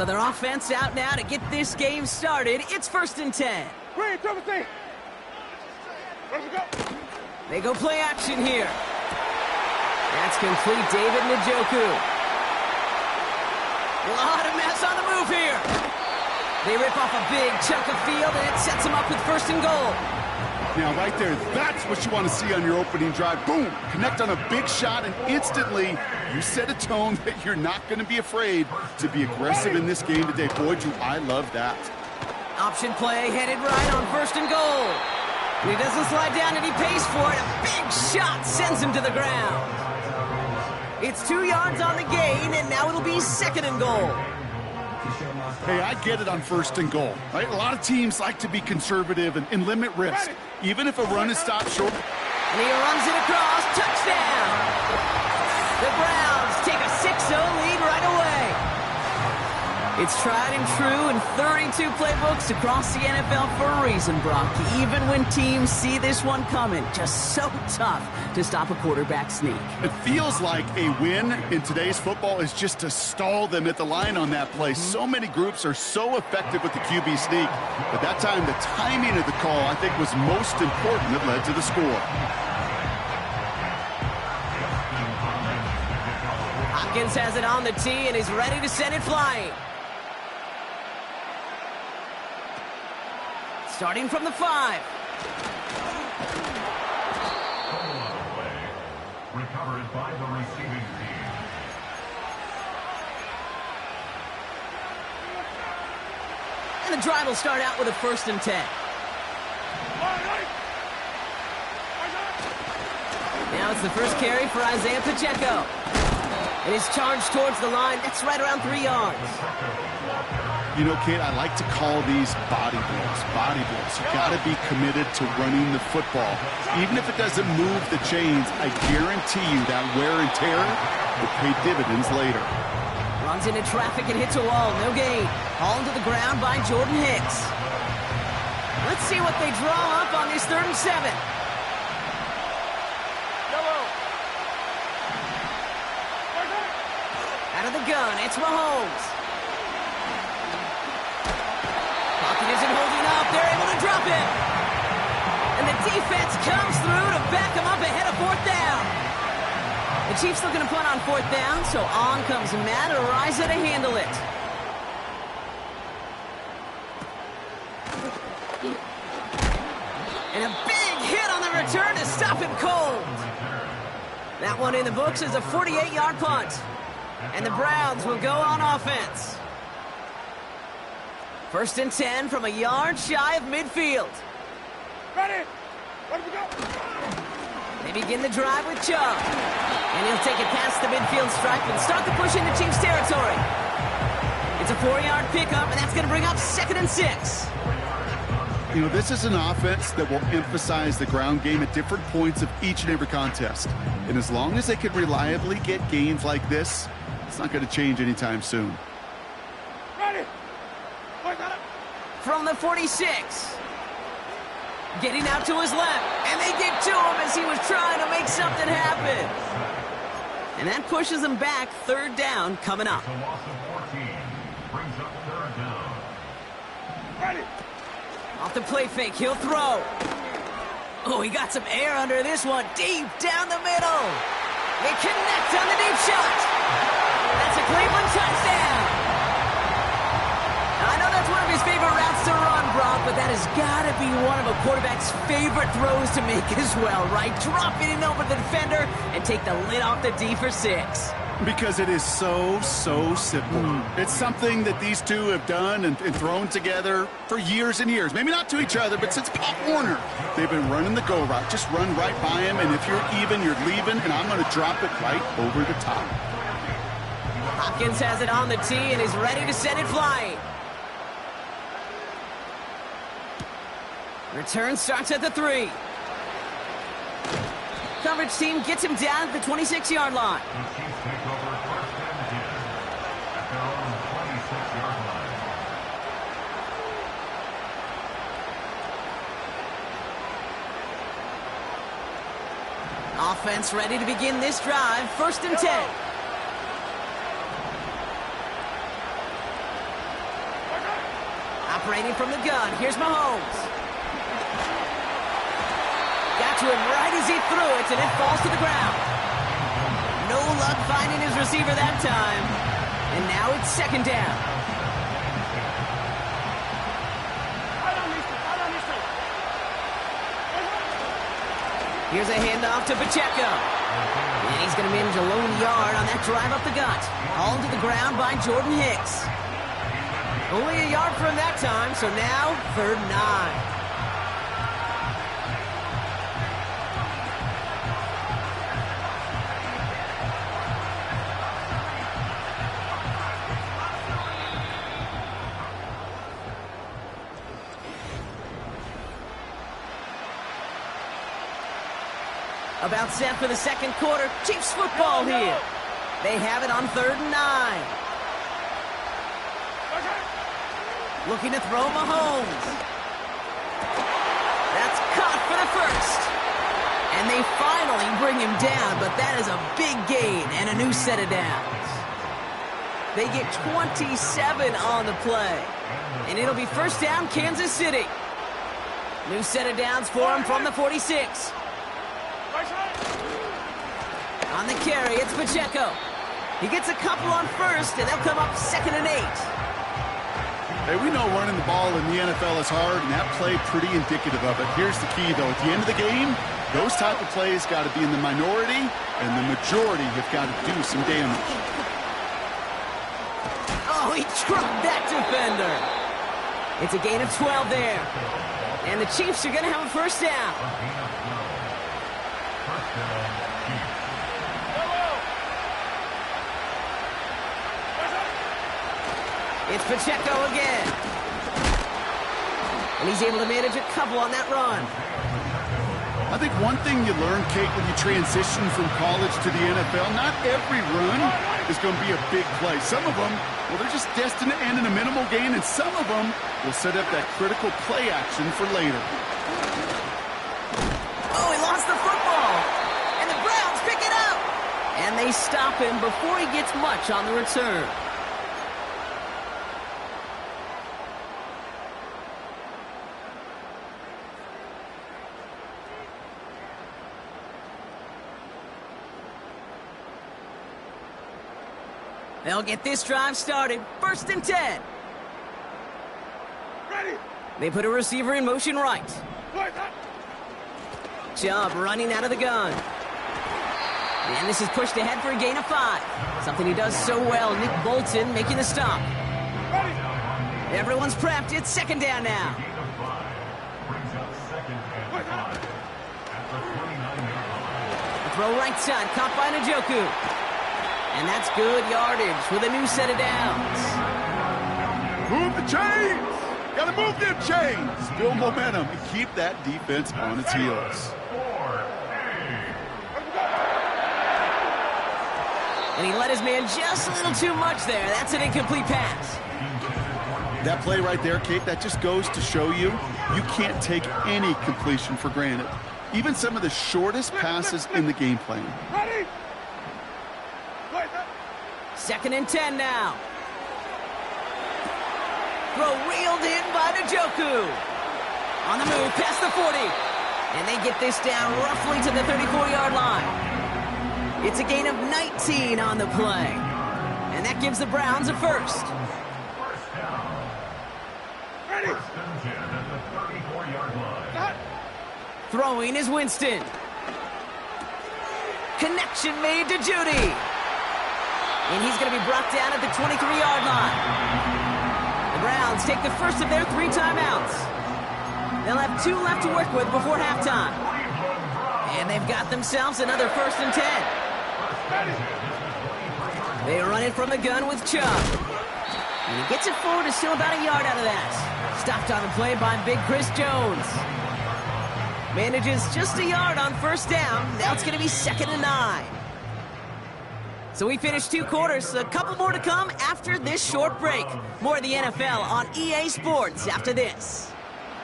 So their offense out now to get this game started. It's 1st and 10. Green, Timothy. Let's go. They go play action here. That's complete. David Njoku. A lot of mess on the move here. They rip off a big chunk of field, and it sets them up with 1st and goal. Now, right there, that's what you want to see on your opening drive. Boom! Connect on a big shot, and instantly you set a tone that you're not going to be afraid to be aggressive in this game today. Boy, do I love that. Option play headed right on 1st and goal. And he doesn't slide down, and he pays for it. A big shot sends him to the ground. It's 2 yards on the gain, and now it'll be 2nd and goal. Hey, I get it on 1st and goal, right? A lot of teams like to be conservative and limit risk, even if a run is stopped short. And he runs it across. Touchdown! The Browns take a 6-0 lead right away. It's tried and true in 32 playbooks across the NFL for a reason, Brock. Even when teams see this one coming, just so tough to stop a quarterback sneak. It feels like a win in today's football is just to stall them at the line on that play. So many groups are so effective with the QB sneak. But that time, the timing of the call, I think, was most important that led to the score. Hopkins has it on the tee and is ready to send it flying. Starting from the 5. Recovered by the receiving team. And the drive will start out with a 1st and 10. Now it's the first carry for Isaiah Pacheco. And he's charged towards the line. That's right around 3 yards. You know, Kate, I like to call these body blows. Body blows. You got to be committed to running the football. Even if it doesn't move the chains, I guarantee you that wear and tear will pay dividends later. Runs into traffic and hits a wall. No gain. Hauled to the ground by Jordan Hicks. Let's see what they draw up on this 3rd and 7. Out of the gun, it's Mahomes. Pocket isn't holding up. They're able to drop it. And the defense comes through to back them up ahead of 4th down. The Chiefs looking to punt on 4th down, so on comes Matt Araiza to handle it. And a big hit on the return to stop him cold. That one in the books is a 48-yard punt. And the Browns will go on offense. 1st and 10 from a yard shy of midfield. Ready? Let we go. They begin the drive with Chubb. And he'll take it past the midfield stripe and start the push into Chiefs territory. It's a 4-yard pickup, and that's going to bring up 2nd and 6. You know, this is an offense that will emphasize the ground game at different points of each and every contest. And as long as they can reliably get gains like this, it's not going to change anytime soon. Ready? From the 46. Getting out to his left. And they get to him as he was trying to make something happen. And that pushes him back. 3rd down coming up. The loss of 14 brings up 3rd down. Ready? Off the play fake, he'll throw. Oh, he got some air under this one. Deep down the middle. They connect on the deep shot. That's a Cleveland touchdown. Now, I know that's one of his favorite routes to run, Brock, but that has got to be one of a quarterback's favorite throws to make as well, right? Dropping it over the defender and take the lid off the D for 6. Because it is so simple. It's something that these two have done and thrown together for years and years. Maybe not to each other, but since Pop Warner. They've been running the go route. Just run right by him, and if you're even, you're leaving, and I'm going to drop it right over the top. Hopkins has it on the tee and is ready to send it flying. Return starts at the 3. Coverage team gets him down at the 26-yard line. The Chiefs take over 1st and 10 at their own 26-yard line. Offense ready to begin this drive. 1st and 10. Operating from the gun, here's Mahomes. Got to him right as he threw it, and it falls to the ground. No luck finding his receiver that time. And now it's second down. Here's a handoff to Pacheco. And he's going to manage a lone yard on that drive up the gut. Hauled to the ground by Jordan Hicks. Only a yard for him that time, so now 3rd and 9. About set for the second quarter. Chiefs football here. They have it on 3rd and 9. Looking to throw Mahomes. That's caught for the first. And they finally bring him down, but that is a big gain and a new set of downs. They get 27 on the play. And it'll be first down, Kansas City. New set of downs for him from the 46. On the carry, it's Pacheco. He gets a couple on first, and they'll come up 2nd and 8. Hey, we know running the ball in the NFL is hard, and that play pretty indicative of it. Here's the key, though. At the end of the game, those type of plays got to be in the minority, and the majority have got to do some damage. Oh, he trucked that defender. It's a gain of 12 there. And the Chiefs are going to have a first down. It's Pacheco again. And he's able to manage a couple on that run. I think one thing you learn, Kate, when you transition from college to the NFL, not every run is going to be a big play. Some of them, well, they're just destined to end in a minimal gain, and some of them will set up that critical play action for later. Oh, he lost the football. And the Browns pick it up. And they stop him before he gets much on the return. They'll get this drive started. 1st and 10. Ready. They put a receiver in motion right. Chubb running out of the gun. And this is pushed ahead for a gain of 5. Something he does so well. Nick Bolton making the stop. Ready. Everyone's prepped. It's 2nd down now. A throw right side. Caught by Njoku. And that's good yardage with a new set of downs. Move the chains! Gotta move them chains! Build momentum and keep that defense on its heels. And he let his man just a little too much there. That's an incomplete pass. That play right there, Kate, that just goes to show you can't take any completion for granted. Even some of the shortest passes in the game plan. Ready. 2nd and 10 now. Throw reeled in by Njoku. On the move, past the 40. And they get this down roughly to the 34-yard line. It's a gain of 19 on the play. And that gives the Browns a first. Ready. Throwing is Winston. Connection made to Judy. And he's going to be brought down at the 23-yard line. The Browns take the first of their 3 timeouts. They'll have 2 left to work with before halftime. And they've got themselves another 1st and 10. They run it from the gun with Chubb. And he gets it forward to still about a yard out of that. Stopped on the play by big Chris Jones. Manages just a yard on 1st down. Now it's going to be 2nd and 9. So we finished 2 quarters. A couple more to come after this short break. More of the NFL on EA Sports after this.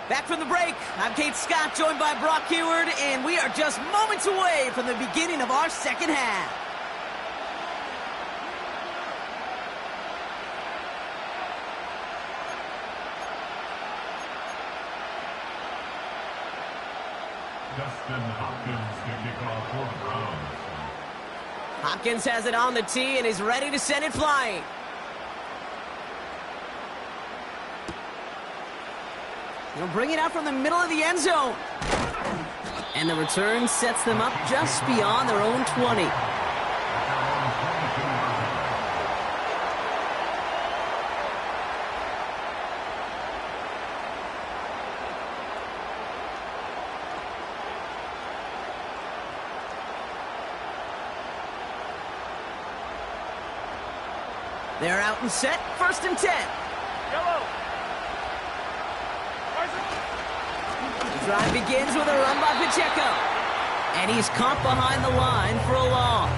Back from the break, I'm Kate Scott, joined by Brock Heward, and we are just moments away from the beginning of our second half. Dustin Hopkins to kick off for the Browns. Hopkins has it on the tee and is ready to send it flying. He'll bring it out from the middle of the end zone. And the return sets them up just beyond their own 20. They're out and set, 1st and 10. Yellow. The drive begins with a run by Pacheco. And he's caught behind the line for a loss.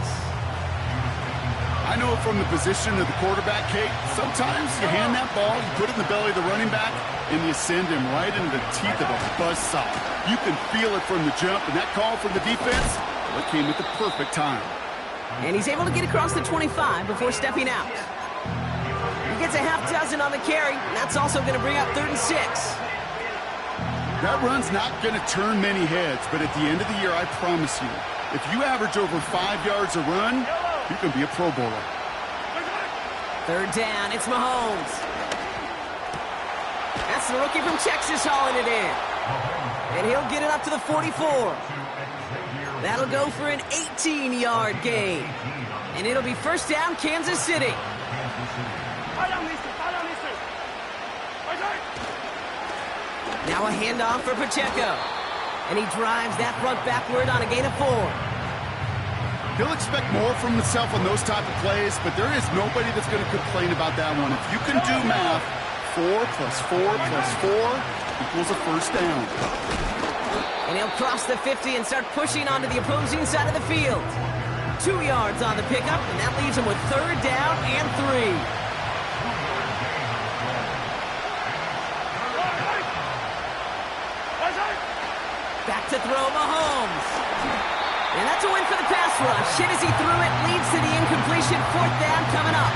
I know from the position of the quarterback, Kate, sometimes you hand that ball, you put it in the belly of the running back, and you send him right into the teeth of a buzzsaw. You can feel it from the jump, and that call from the defense, well, it came at the perfect time. And he's able to get across the 25 before stepping out. He gets a half dozen on the carry, and that's also going to bring up 3rd and 6. That run's not going to turn many heads, but at the end of the year, I promise you, if you average over 5 yards a run, you can be a Pro Bowler. 3rd down, it's Mahomes. That's the rookie from Texas hauling it in. And he'll get it up to the 44. That'll go for an 18-yard gain. And it'll be 1st down, Kansas City. Now a handoff for Pacheco. And he drives that front backward on a gain of 4. He'll expect more from himself on those type of plays, but there is nobody that's going to complain about that one. If you can do math, 4 plus 4 plus 4 equals a 1st down. And he'll cross the 50 and start pushing onto the opposing side of the field. 2 yards on the pickup, and that leaves him with 3rd down and 3. Back to throw Mahomes. And that's a win for the pass rush. Hit as he threw it, leads to the incompletion. 4th down coming up.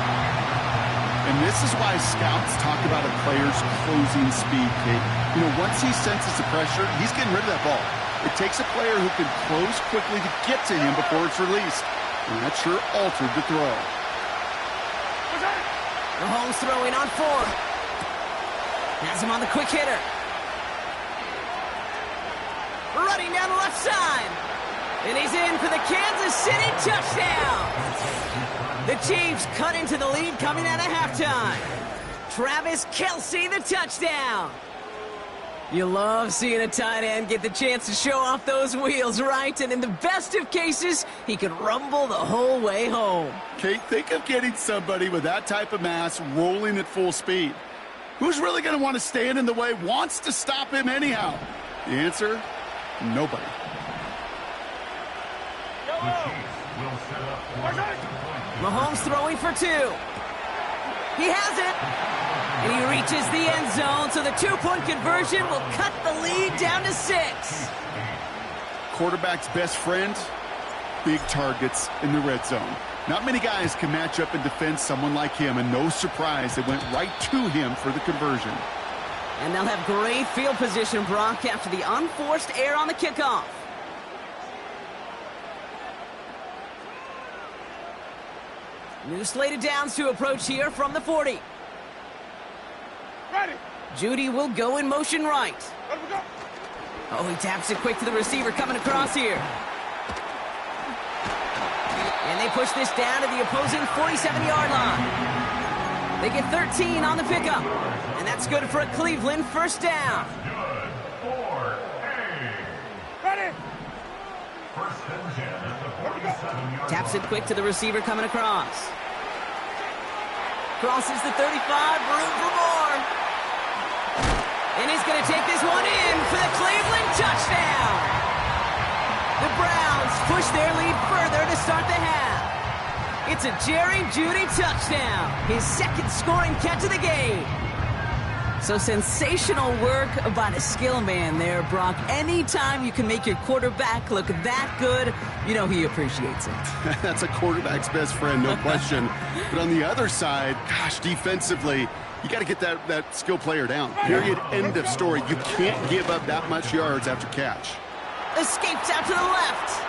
And this is why scouts talk about a player's closing speed, Kate. You know, once he senses the pressure, he's getting rid of that ball. It takes a player who can close quickly to get to him before it's released. And that sure altered the throw. Mahomes throwing on 4. Has him on the quick hitter. Running down the left side. And he's in for the Kansas City touchdown. The Chiefs cut into the lead coming out of halftime. Travis Kelce, the touchdown. You love seeing a tight end get the chance to show off those wheels, right? And in the best of cases, he could rumble the whole way home. Kate, think of getting somebody with that type of mass rolling at full speed. Who's really going to want to stand in the way, wants to stop him anyhow? The answer? Nobody. Mahomes throwing for 2. He has it. And he reaches the end zone, so the 2-point conversion will cut the lead down to 6. Quarterback's best friend, big targets in the red zone. Not many guys can match up and defend someone like him, and no surprise, it went right to him for the conversion. And they'll have great field position, Brock, after the unforced error on the kickoff. New slated downs to approach here from the 40. Ready. Judy will go in motion right. Let him go. Oh, he taps it quick to the receiver coming across here. And they push this down to the opposing 47-yard line. They get 13 on the pickup. And that's good for a Cleveland 1st down. Good for Ready. 1st and 10 at the 47-yard Taps it quick to the receiver coming across. Crosses the 35, room for more. And he's going to take this one in for the Cleveland touchdown. The Browns push their lead further to start the half. It's a Jerry Jeudy touchdown, his 2nd scoring catch of the game. So sensational work by the skill man there, Brock. Anytime you can make your quarterback look that good, you know he appreciates it. That's a quarterback's best friend, no question. But on the other side, gosh, defensively, you got to get that skill player down. Period. End of story. You can't give up that much yards after catch. Escapes out to the left.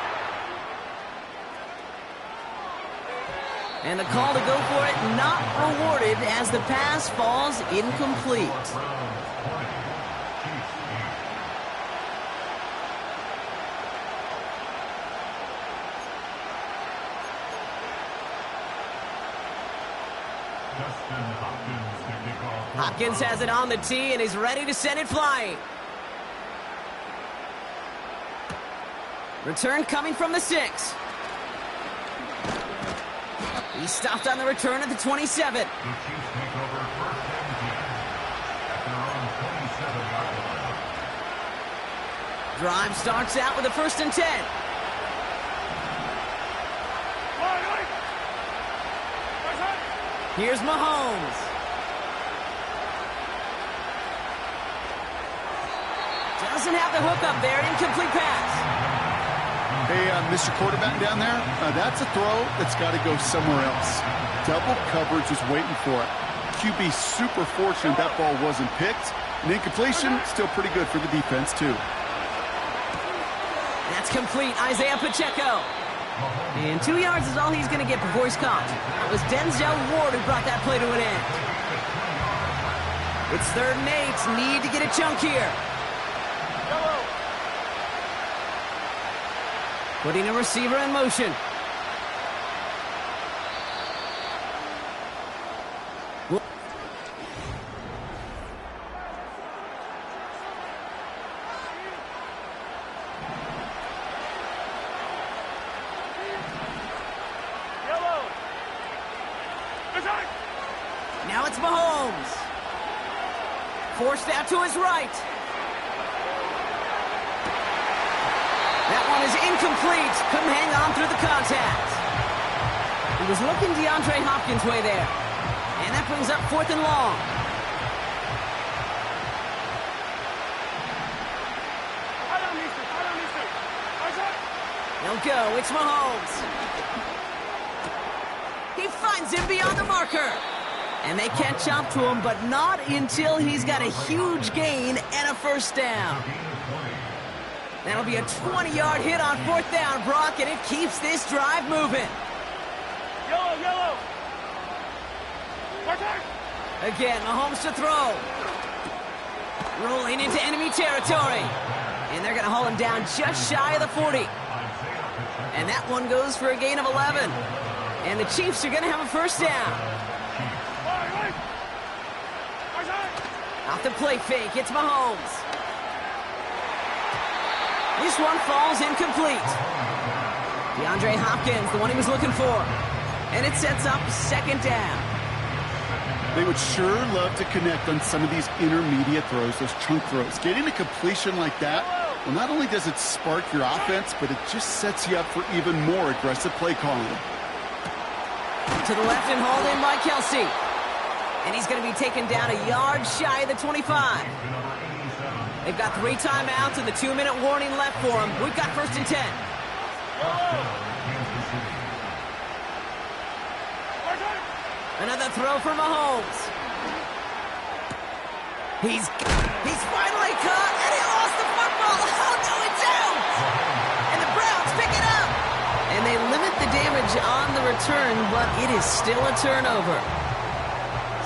And the call to go for it not rewarded as the pass falls incomplete. Hopkins has it on the tee and is ready to send it flying. Return coming from the 6. He stopped on the return at the 27. The Chiefs take over first and 10 at their own 27-yard line. Drive starts out with a 1st and 10. Here's Mahomes. Doesn't have the hook up there. Incomplete pass. Hey, Mr. Quarterback down there, that's a throw that's got to go somewhere else. Double coverage is waiting for it. QB super fortunate that ball wasn't picked. And incompletion, still pretty good for the defense, too. That's complete. Isaiah Pacheco. And 2 yards is all he's going to get before he's caught. It was Denzel Ward who brought that play to an end. It's 3rd and 8. Need to get a chunk here. Putting a receiver in motion. Now it's Mahomes. Forced out to his right. That one is incomplete. Couldn't hang on through the contact. He was looking DeAndre Hopkins' way there. And that brings up 4th and long. He'll go. It's Mahomes. He finds him beyond the marker. And they catch up to him, but not until he's got a huge gain and a 1st down. That'll be a 20-yard hit on 4th down, Brock, and it keeps this drive moving. Yellow. Again, Mahomes to throw. Rolling into enemy territory. And they're going to haul him down just shy of the 40. And that one goes for a gain of 11. And the Chiefs are going to have a 1st down. Off the play fake, it's Mahomes. This one falls incomplete. DeAndre Hopkins, the one he was looking for. And it sets up 2nd down. They would sure love to connect on some of these intermediate throws, those chunk throws. Getting a completion like that, well, not only does it spark your offense, but it just sets you up for even more aggressive play calling. To the left and hauled in by Kelsey. And he's going to be taken down a yard shy of the 25. They've got 3 timeouts and the 2-minute warning left for them. We've got 1st and 10. Another throw for Mahomes. He's finally caught, and he lost the football. Oh, no, it's out. And the Browns pick it up. And they limit the damage on the return, but it is still a turnover.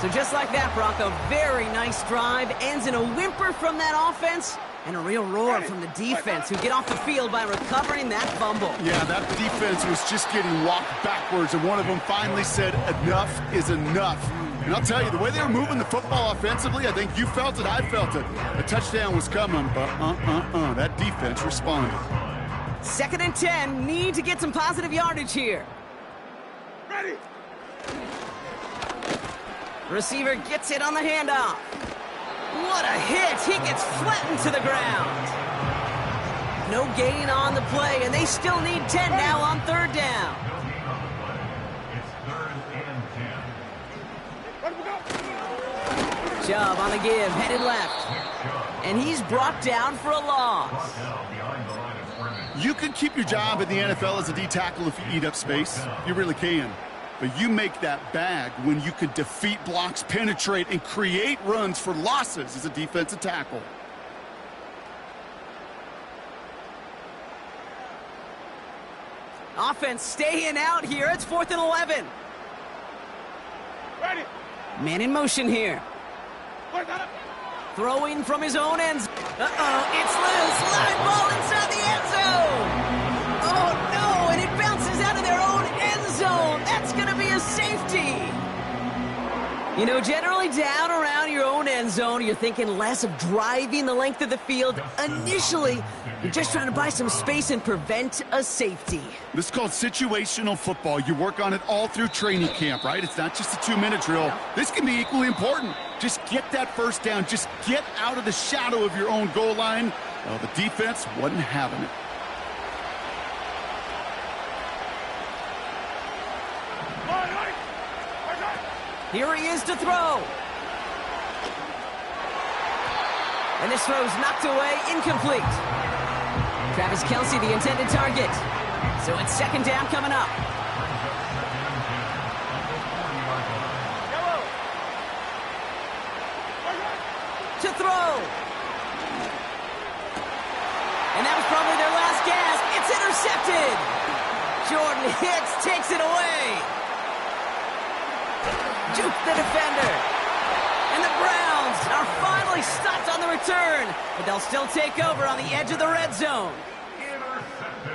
So just like that, Brock, a very nice drive ends in a whimper from that offense and a real roar from the defense who get off the field by recovering that fumble. Yeah, that defense was just getting walked backwards, and one of them finally said, enough is enough. And I'll tell you, the way they were moving the football offensively, I think you felt it, I felt it. A touchdown was coming, but that defense responded. 2nd and 10, need to get some positive yardage here. Ready. Receiver gets it on the handoff. What a hit! He gets flattened to the ground. No gain on the play, and they still need 10 now on 3rd down. It's 3rd and 10. Chubb on the give, headed left. And he's brought down for a loss. You can keep your job in the NFL as a D tackle if you eat up space. You really can. But you make that bag when you can defeat blocks, penetrate, and create runs for losses as a defensive tackle. Offense staying out here. It's 4th and 11. Ready. Man in motion here. Where's that? Throwing from his own end. Uh-oh, it's loose. Live ball inside the end zone. Oh, no, and it bounces out of their own end zone. That's going to be a safety. You know, generally down around your own end zone, you're thinking less of driving the length of the field. Initially, you're just trying to buy some space and prevent a safety. This is called situational football. You work on it all through training camp, right? It's not just a 2-minute drill. This can be equally important. Just get that first down. Just get out of the shadow of your own goal line. Well, the defense wasn't having it. Here he is to throw. And this throw's knocked away, incomplete. Travis Kelce, the intended target. So it's 2nd down coming up. To throw. And that was probably their last gasp. It's intercepted. Jordan Hicks takes it away. Juke the defender. And the Browns are finally stopped on the return, but they'll still take over on the edge of the red zone.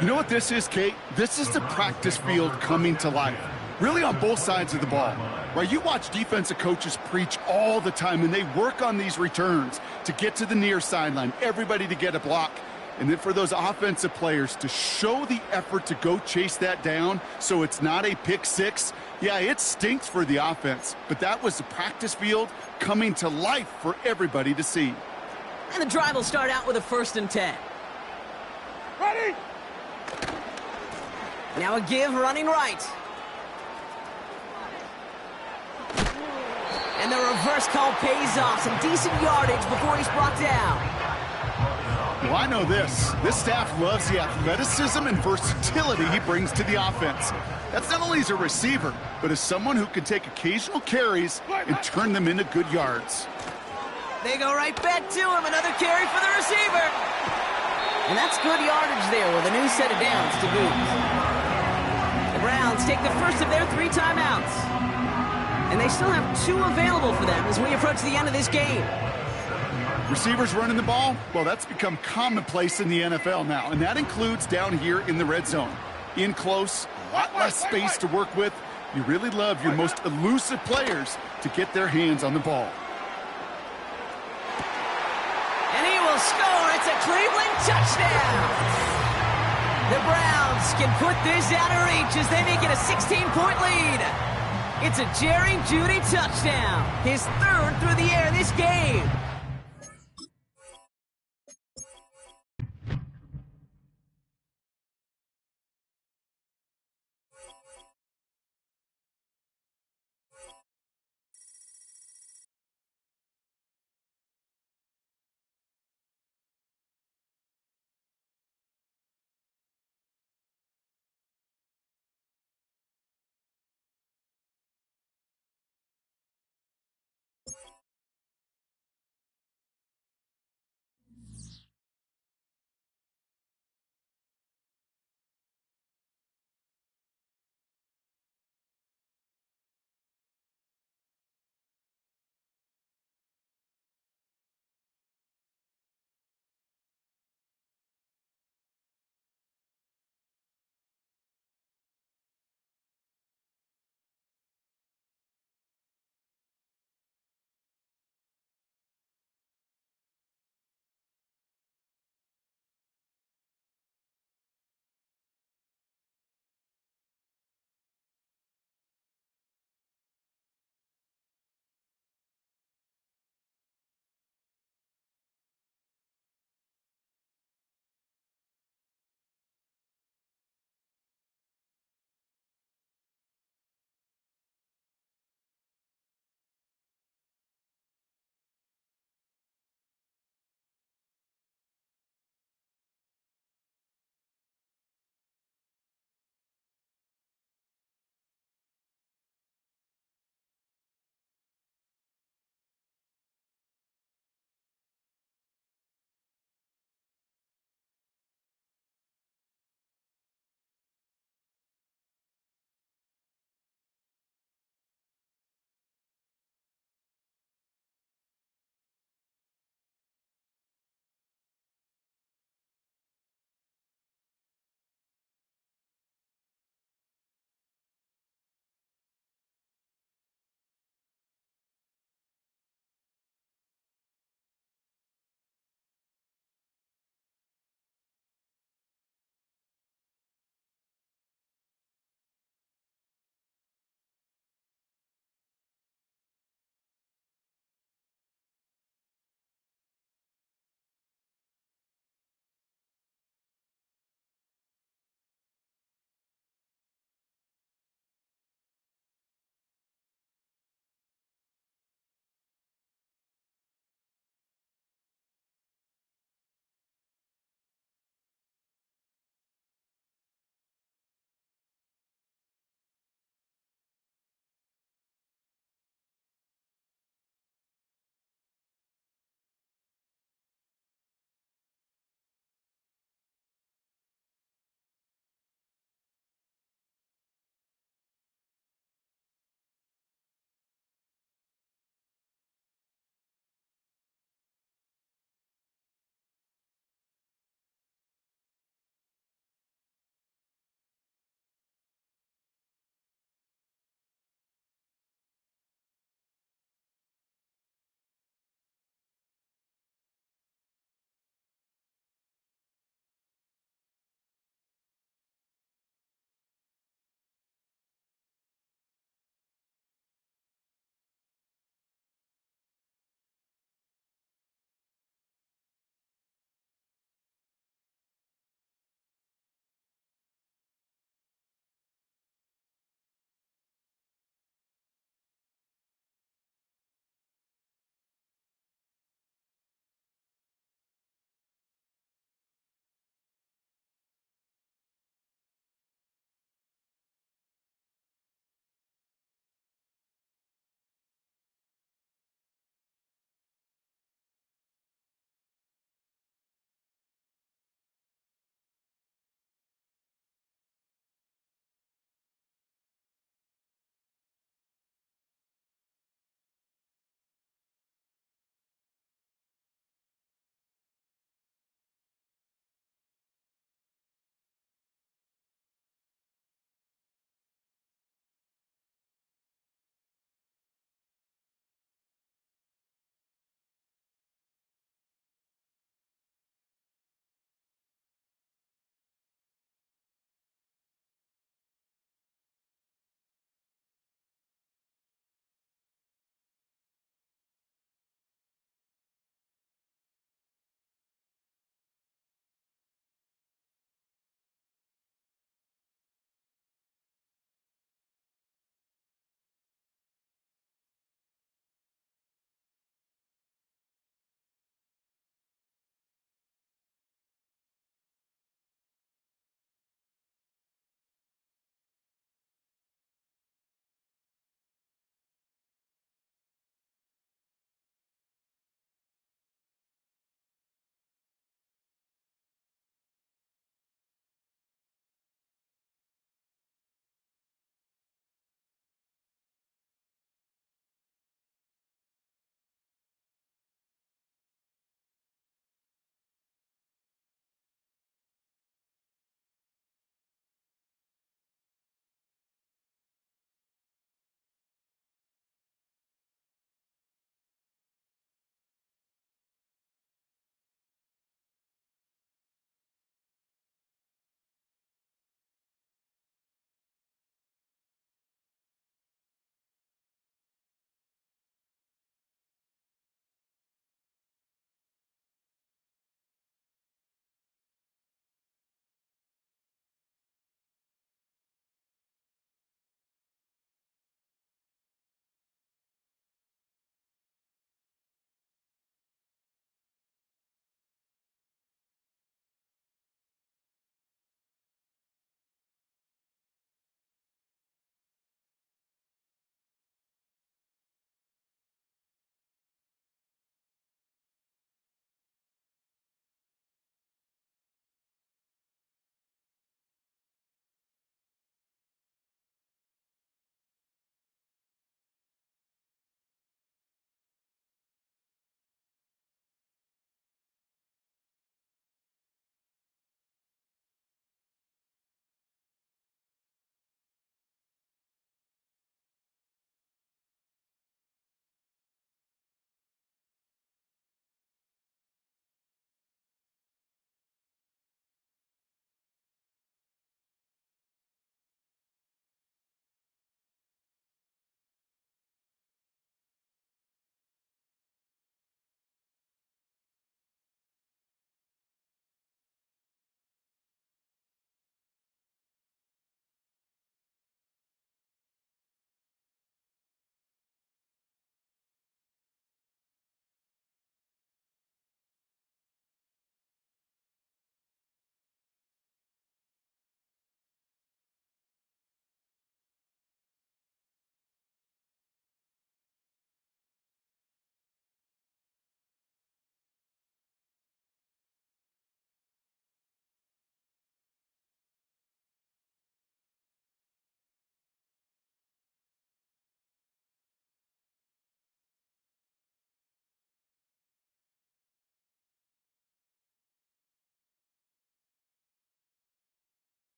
You know what this is, Kate? This is the practice field coming to life. Really on both sides of the ball. Right, you watch defensive coaches preach all the time, and they work on these returns to get to the near sideline, everybody to get a block. And then for those offensive players to show the effort to go chase that down so it's not a pick six, yeah, it stinks for the offense. But that was the practice field coming to life for everybody to see. And the drive will start out with a 1st and 10. Ready. Now a give running right. And the reverse call pays off. Some decent yardage before he's brought down. Well, I know this. This staff loves the athleticism and versatility he brings to the offense. That's not only as a receiver, but as someone who can take occasional carries and turn them into good yards. They go right back to him. Another carry for the receiver. And that's good yardage there with a new set of downs to boot. The Browns take the first of their 3 timeouts. And they still have 2 available for them as we approach the end of this game. Receivers running the ball, well, that's become commonplace in the NFL now, and that includes down here in the red zone. In close, a lot less space to work with. You really love your most elusive players to get their hands on the ball. And he will score. It's a Cleveland touchdown. The Browns can put this out of reach as they make it a 16-point lead. It's a Jerry Jeudy touchdown, his 3rd through the air this game.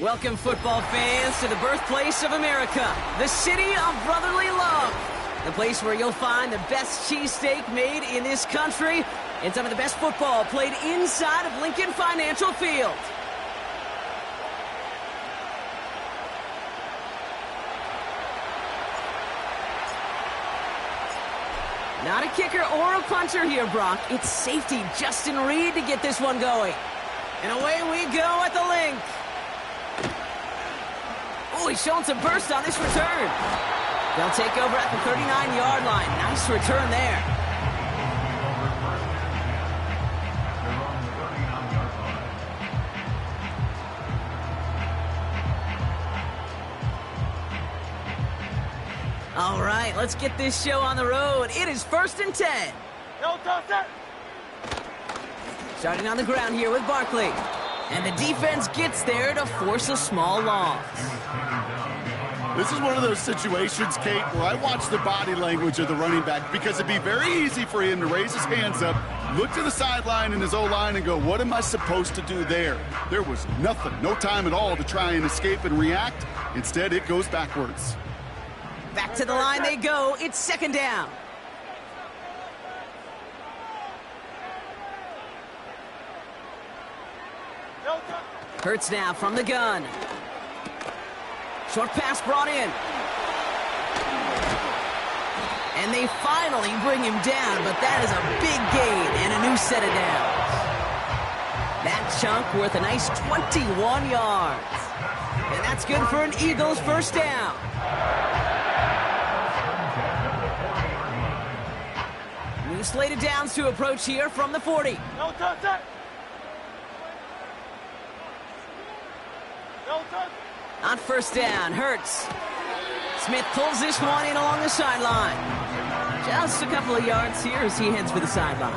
Welcome, football fans, to the birthplace of America, the city of brotherly love. The place where you'll find the best cheesesteak made in this country and some of the best football played inside of Lincoln Financial Field. Not a kicker or a punter here, Brock. It's safety Justin Reed to get this one going. And away we go at the link. Oh, he's showing some burst on this return. They'll take over at the 39-yard line. Nice return there. All right, let's get this show on the road. It is 1st and 10. Starting on the ground here with Barkley. And the defense gets there to force a small loss. This is one of those situations, Kate, where I watch the body language of the running back because it'd be very easy for him to raise his hands up, look to the sideline in his O-line and go, what am I supposed to do there? There was nothing, no time at all to try and escape and react. Instead, it goes backwards. Back to the line they go. It's 2nd down. Hurts now from the gun. Short pass brought in. And they finally bring him down, but that is a big gain and a new set of downs. That chunk worth a nice 21 yards. And that's good for an Eagles 1st down. New slated downs to approach here from the 40. On 1st down, Hurts. Smith pulls this one in along the sideline. Just a couple of yards here as he heads for the sideline.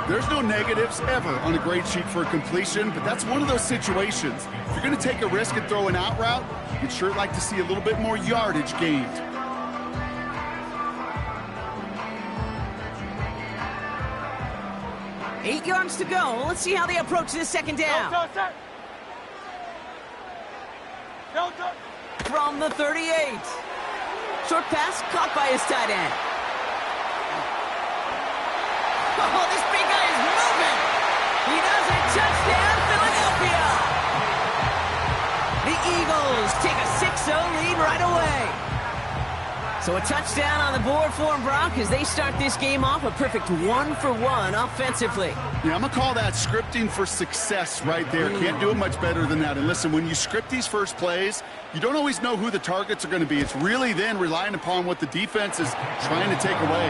There's no negatives ever on a grade sheet for a completion, but that's one of those situations. If you're going to take a risk and throw an out route, you'd sure like to see a little bit more yardage gained. Eight yards to go. Let's see how they approach this 2nd down. From the 38. Short pass caught by his tight end. Oh, this big guy is moving. He does it. Touchdown, Philadelphia. The Eagles take a 6-0 lead right away. So a touchdown on the board for them, Brock, as they start this game off a perfect 1-for-1 offensively. Yeah, I'm going to call that scripting for success right there. Can't do it much better than that. And listen, when you script these first plays, you don't always know who the targets are going to be. It's really then relying upon what the defense is trying to take away.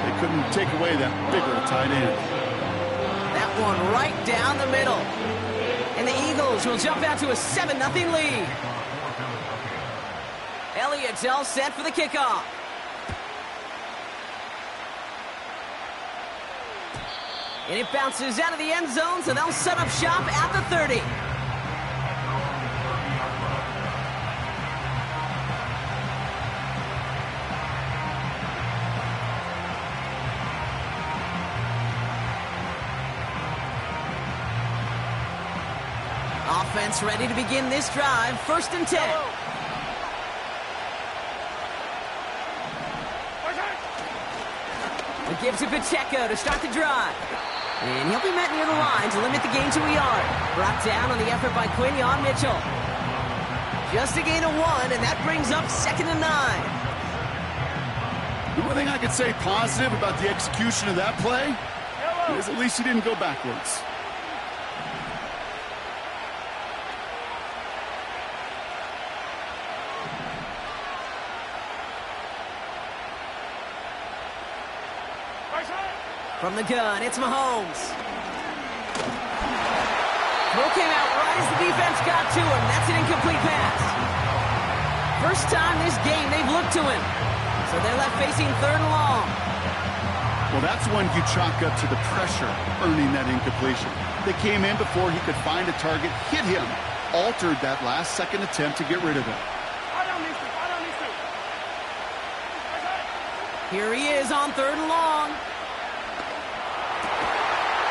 They couldn't take away that bigger tight end. That one right down the middle. And the Eagles will jump out to a 7-0 lead. Elliott's all set for the kickoff. And it bounces out of the end zone, so they'll set up shop at the 30. Offense ready to begin this drive. 1st and 10. It gives to Pacheco to start the drive. And he'll be met near the line to limit the gain to a yard. Brought down on the effort by Quinion Mitchell. Just a gain of 1, and that brings up 2nd and 9. The one thing I could say positive about the execution of that play is at least he didn't go backwards. From the gun, it's Mahomes. Throw came out right as the defense got to him. That's an incomplete pass. First time this game they've looked to him. So they're left facing 3rd and long. Well, that's when you chalk up to the pressure earning that incompletion. They came in before he could find a target, hit him, altered that last-second attempt to get rid of it. Here he is on 3rd and long.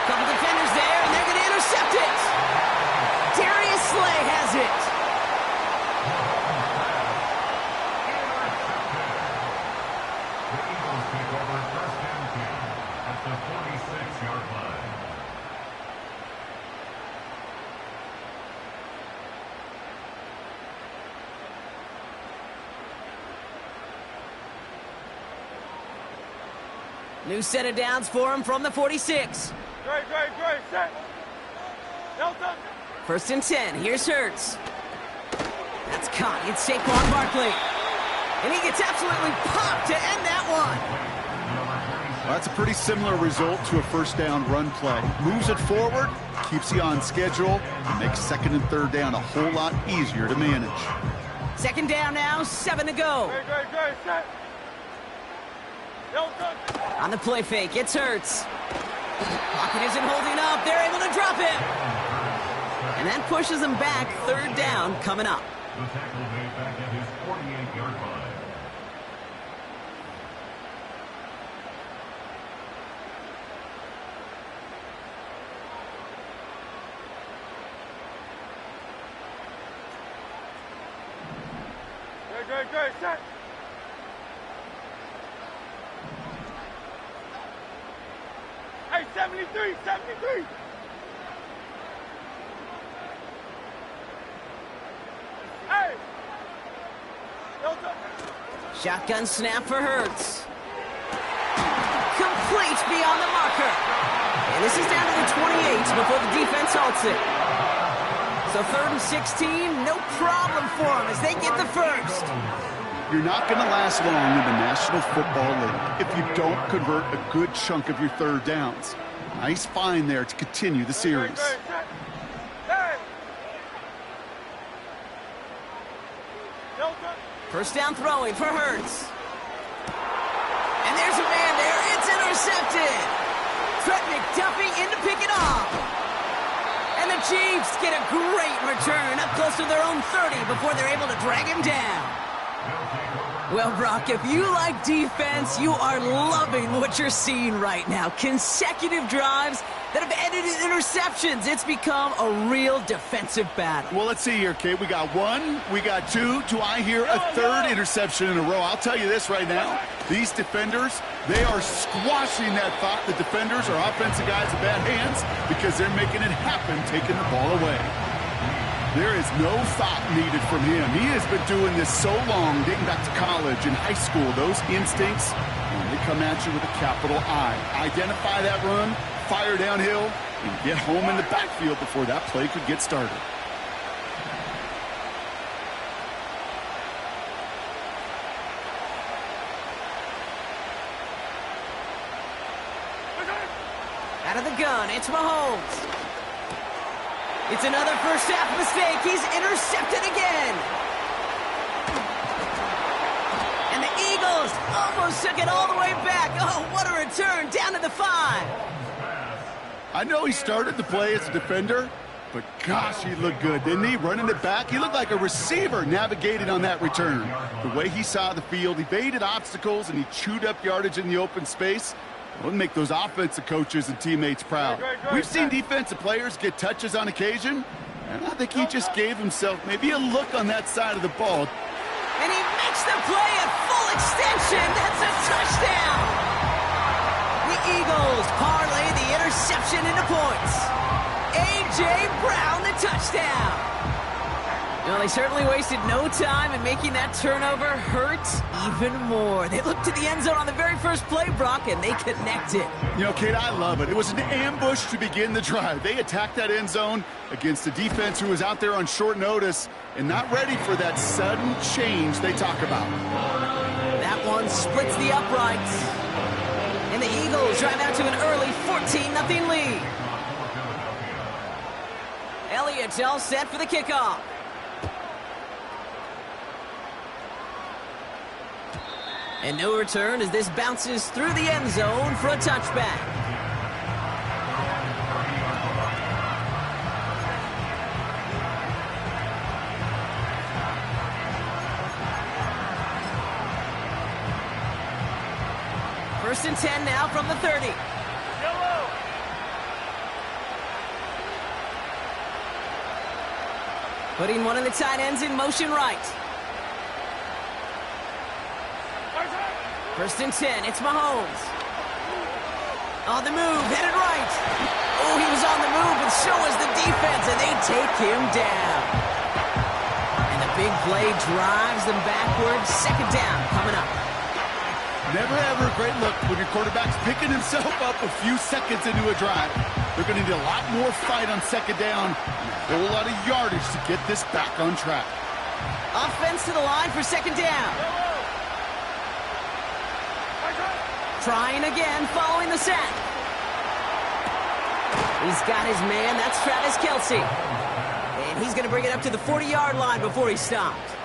Couple defenders there, and they're going to intercept it. Darius Slay has Broncos take over first and 10 at the 46-yard line. New set of downs for him from the 46. Great, set. Delta. First and 10. Here's Hurts. That's caught. It's Saquon Barkley. And he gets absolutely popped to end that one. Well, that's a pretty similar result to a first down run play. Moves it forward, keeps you on schedule, and makes second and third down a whole lot easier to manage. Second down now, 7 to go. Great, set. Delta. On the play fake, it's Hurts. Pocket isn't holding up. They're able to drop him. And that pushes them back. Third down coming up. The tackle made back at his 48-yard line. Great, set. Hey, 73. Hey. Delta. Shotgun snap for Hurts. Complete beyond the marker. And this is down to the 28 before the defense halts it. So third and 16, no problem for them as they get the first. You're not going to last long in the National Football League if you don't convert a good chunk of your third downs. Nice find there to continue the series. Great, set. Hey. Delta. First down throwing for Hurts. And there's a man there. It's intercepted. Trent McDuffie in to pick it off. And the Chiefs get a great return up close to their own 30 before they're able to drag him down. Well, Brock, if you like defense, you are loving what you're seeing right now. Consecutive drives that have ended in interceptions. It's become a real defensive battle. Well, let's see here, Kate. We got one, we got two. Do I hear a third interception in a row? I'll tell you this right now. These defenders, they are squashing that thought the defenders are offensive guys in bad hands because they're making it happen, taking the ball away. There is no thought needed from him. He has been doing this so long, dating back to college and high school. Those instincts, they come at you with a capital I. Identify that run, fire downhill, and get home in the backfield before that play could get started. Out of the gun, it's Mahomes. It's another first half mistake. He's intercepted again. And the Eagles almost took it all the way back. Oh, what a return, down to the 5. I know he started the play as a defender, but gosh, he looked good, didn't he? Running it back, he looked like a receiver navigating on that return. The way he saw the field, evaded obstacles, and he chewed up yardage in the open space. It'll make those offensive coaches and teammates proud. We've seen defensive players get touches on occasion, and I think he just gave himself maybe a look on that side of the ball. And he makes the play at full extension. That's a touchdown. The Eagles parlay the interception into points. A.J. Brown, the touchdown. Well, they certainly wasted no time in making that turnover hurt even more. They looked to the end zone on the very first play, Brock, and they connected. You know, Kate, I love it. It was an ambush to begin the drive. They attacked that end zone against a defense who was out there on short notice and not ready for that sudden change they talk about. That one splits the uprights. And the Eagles drive out to an early 14-0 lead. Elliott's all set for the kickoff. And no return as this bounces through the end zone for a touchback. First and 10 now from the 30. Yellow. Putting one of the tight ends in motion right. First and 10, it's Mahomes. On the move, headed right. Oh, he was on the move, but so was the defense, and they take him down. And the big play drives them backwards. Second down coming up. Never ever a great look when your quarterback's picking himself up a few seconds into a drive. They're going to need a lot more fight on second down and a whole lot of yardage to get this back on track. Offense to the line for second down. Trying again following the sack. He's got his man. That's Travis Kelce. And he's going to bring it up to the 40-yard line before he stops.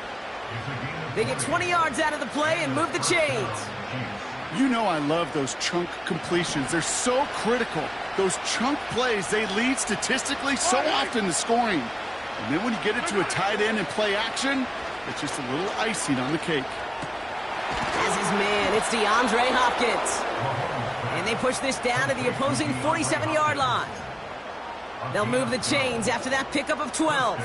They get 20 yards out of the play and move the chains. You know I love those chunk completions. They're so critical. Those chunk plays, they lead statistically so often to scoring. And then when you get it to a tight end and play action, it's just a little icing on the cake. As his man, it's DeAndre Hopkins. And they push this down to the opposing 47-yard line. They'll move the chains after that pickup of 12.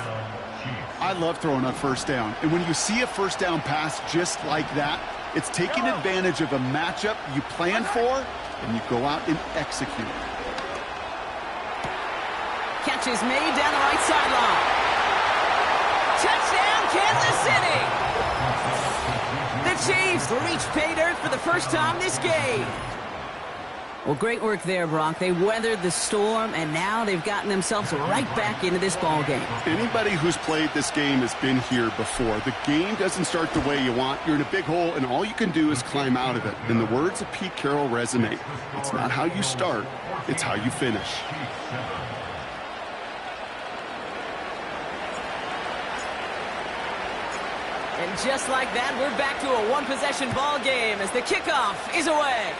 I love throwing on first down. And when you see a first down pass just like that, it's taking advantage of a matchup you plan for, and you go out and execute. Catch is made down the right sideline. Touchdown, Kansas City! The Chiefs reach pay dirt for the first time this game. Well, great work there, Brock. They weathered the storm, and now they've gotten themselves right back into this ball game. Anybody who's played this game has been here before. The game doesn't start the way you want. You're in a big hole, and all you can do is climb out of it. In the words of Pete Carroll resonate, it's not how you start, it's how you finish. And just like that, we're back to a one-possession ball game as the kickoff is away.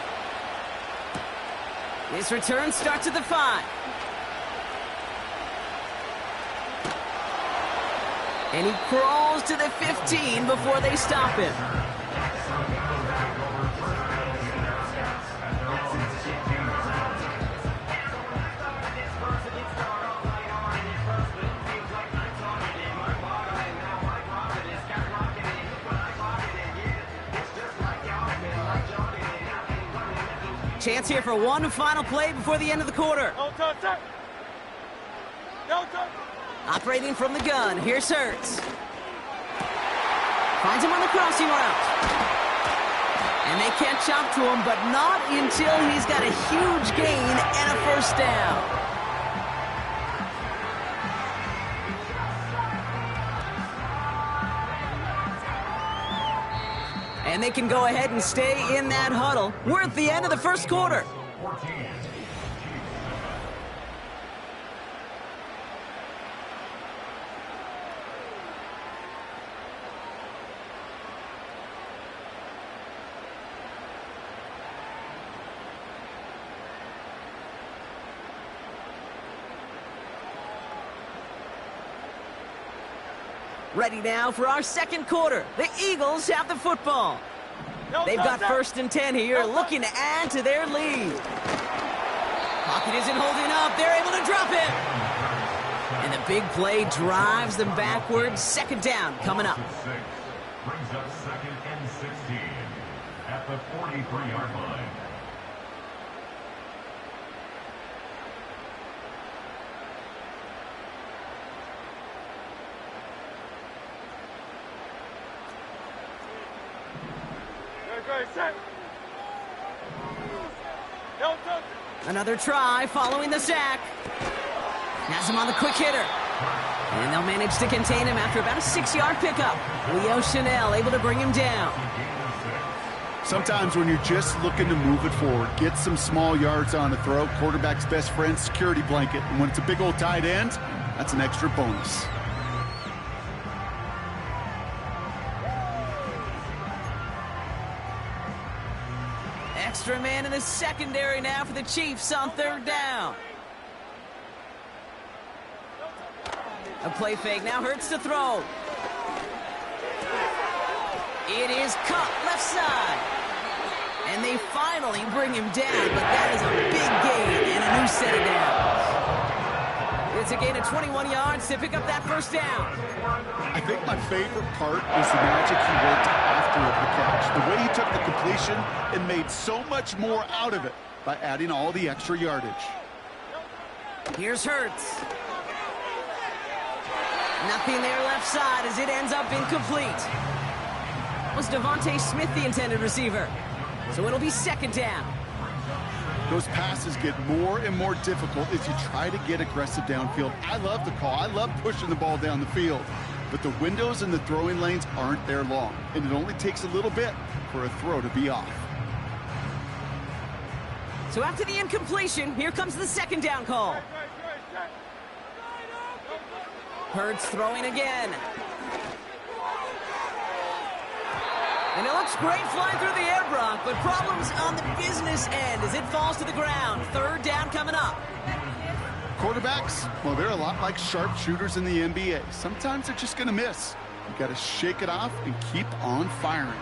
This return starts at the 5. And he crawls to the 15 before they stop him. Chance here for one final play before the end of the quarter. No touch. No touch. Operating from the gun, here's Hurts. Finds him on the crossing route. And they can't chop to him, but not until he's got a huge gain and a first down. And they can go ahead and stay in that huddle. We're at the end of the first quarter. Ready now for our second quarter. The Eagles have the football. They've got first and 10 here, looking to add to their lead. Pocket isn't holding up. They're able to drop it. And the big play drives them backwards. Second down coming up. Brings up second and 16 at the 43-yard line. Another try following the sack. Has him on the quick hitter. And they'll manage to contain him after about a 6-yard pickup. Leo Chanel able to bring him down. Sometimes when you're just looking to move it forward, get some small yards on a throw, quarterback's best friend, security blanket. And when it's a big old tight end, that's an extra bonus. Extra man in the secondary now for the Chiefs on third down. A play fake now Hurts to throw. It is caught left side. And they finally bring him down, but that is a big gain and a new set of downs. It's a gain of 21 yards to pick up that first down. I think my favorite part was the magic he worked after the catch. The way he took the completion and made so much more out of it by adding all the extra yardage. Here's Hurts. Nothing there left side as it ends up incomplete. Was Devontae Smith the intended receiver? So it'll be second down. Those passes get more and more difficult as you try to get aggressive downfield. I love the call. I love pushing the ball down the field. But the windows in the throwing lanes aren't there long, and it only takes a little bit for a throw to be off. So after the incompletion, here comes the second down call. Hurts throwing again. And it looks great flying through the air, Brock, but problems on the business end as it falls to the ground. Third down coming up. Quarterbacks, well, they're a lot like sharpshooters in the NBA. Sometimes they're just going to miss. You got to shake it off and keep on firing.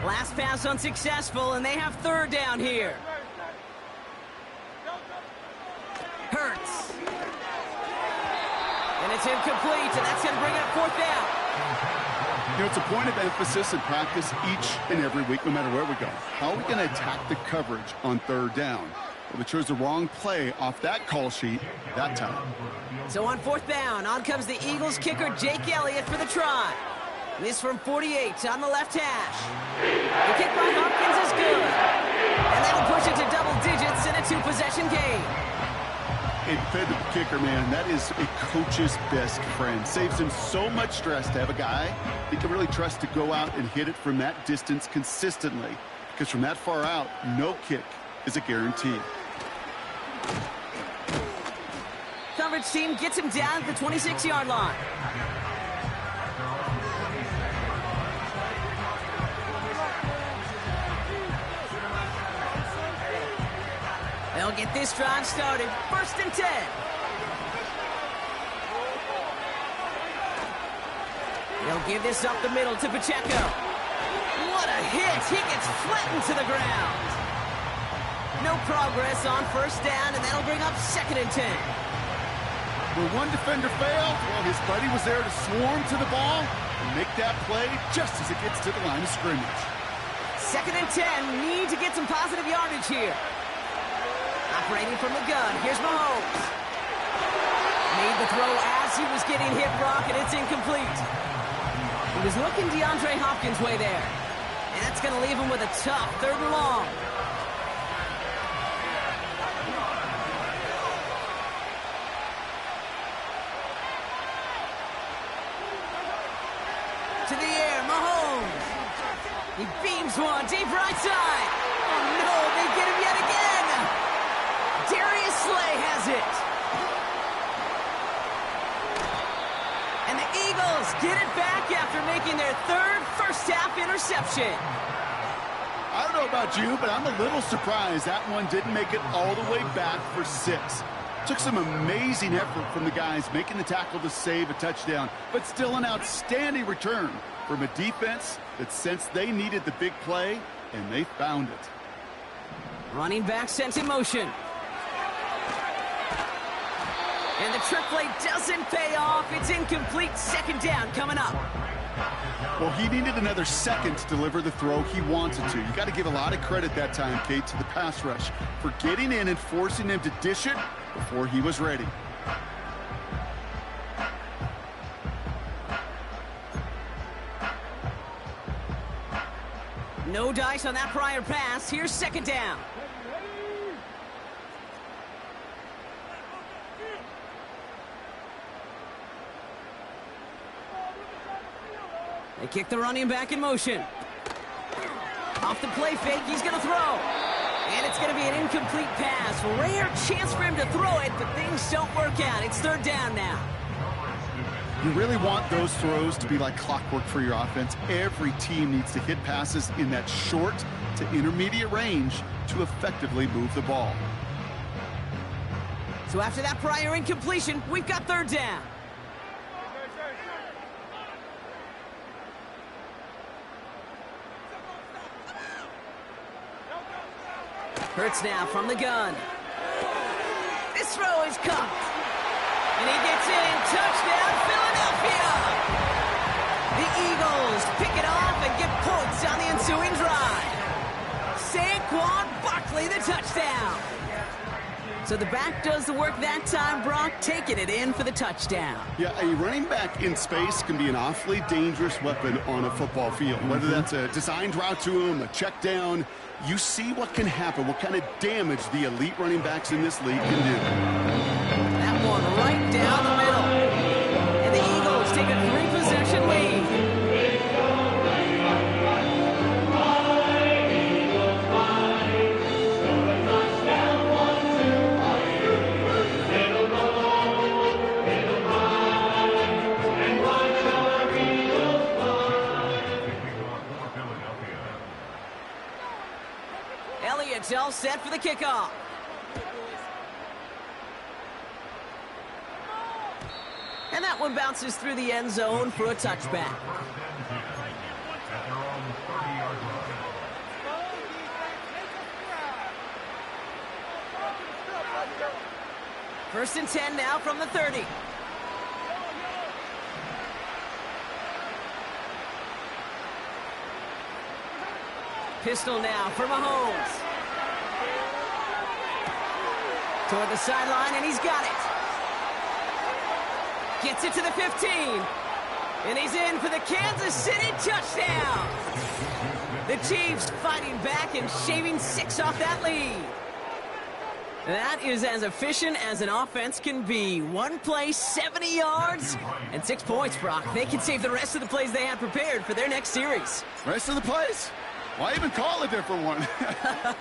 Last pass unsuccessful, and they have third down here. Hurts. And it's incomplete, and that's going to bring up fourth down. You know, it's a point of emphasis in practice each and every week, no matter where we go. How are we going to attack the coverage on third down? Well, they chose the wrong play off that call sheet that time. So on fourth down, on comes the Eagles kicker, Jake Elliott, for the try. This from 48 on the left hash. The kick by Hopkins is good. And that'll push it to double digits in a two-possession game. And fed the kicker, man, that is a coach's best friend. Saves him so much stress to have a guy he can really trust to go out and hit it from that distance consistently. Because from that far out, no kick is a guarantee. Coverage team gets him down at the 26-yard line. They'll get this drive started. First and 10. They'll give this up the middle to Pacheco. What a hit. He gets flattened to the ground. No progress on first down, and that'll bring up second and 10. Where one defender failed, well, his buddy was there to swarm to the ball and make that play just as it gets to the line of scrimmage. Second and 10. Need to get some positive yardage here. Operating from the gun, here's Mahomes. Made the throw as he was getting hit, Brock, and it's incomplete. He was looking DeAndre Hopkins' way there. And that's going to leave him with a tough third and long. To the air, Mahomes. He beams one, deep right side. Oh, no, they get him yet again. Darius Slay has it. And the Eagles get it back after making their third first-half interception. I don't know about you, but I'm a little surprised that one didn't make it all the way back for 6. Took some amazing effort from the guys making the tackle to save a touchdown, but still an outstanding return from a defense that sensed they needed the big play, and they found it. Running back sent in motion. And the trick play doesn't pay off. It's incomplete. Second down coming up. Well, he needed another second to deliver the throw he wanted to. You got to give a lot of credit that time, Kate, to the pass rush for getting in and forcing him to dish it before he was ready. No dice on that prior pass. Here's second down. They kick the running back in motion. Off the play fake, he's going to throw. And it's going to be an incomplete pass. Rare chance for him to throw it, but things don't work out. It's third down now. You really want those throws to be like clockwork for your offense. Every team needs to hit passes in that short to intermediate range to effectively move the ball. So after that prior incompletion, we've got third down. Hurts now from the gun. This throw is caught. And he gets in. Touchdown, Philadelphia! The Eagles pick it off and get points on the ensuing drive. Saquon Barkley, the touchdown. So the back does the work that time, Brock, taking it in for the touchdown. Yeah, a running back in space can be an awfully dangerous weapon on a football field. Whether that's a designed route to him, a check down, you see what can happen, what kind of damage the elite running backs in this league can do. That one right down the middle. And the Eagles take a 3-possession lead. It's all set for the kickoff. And that one bounces through the end zone for a touchback. First and 10 now from the 30. Pistol now for Mahomes. Toward the sideline, and he's got it. Gets it to the 15. And he's in for the Kansas City touchdown. The Chiefs fighting back and shaving 6 off that lead. That is as efficient as an offense can be. One play, 70 yards, and 6 points, Brock. They can save the rest of the plays they have prepared for their next series. Rest of the plays? Why even call a different one?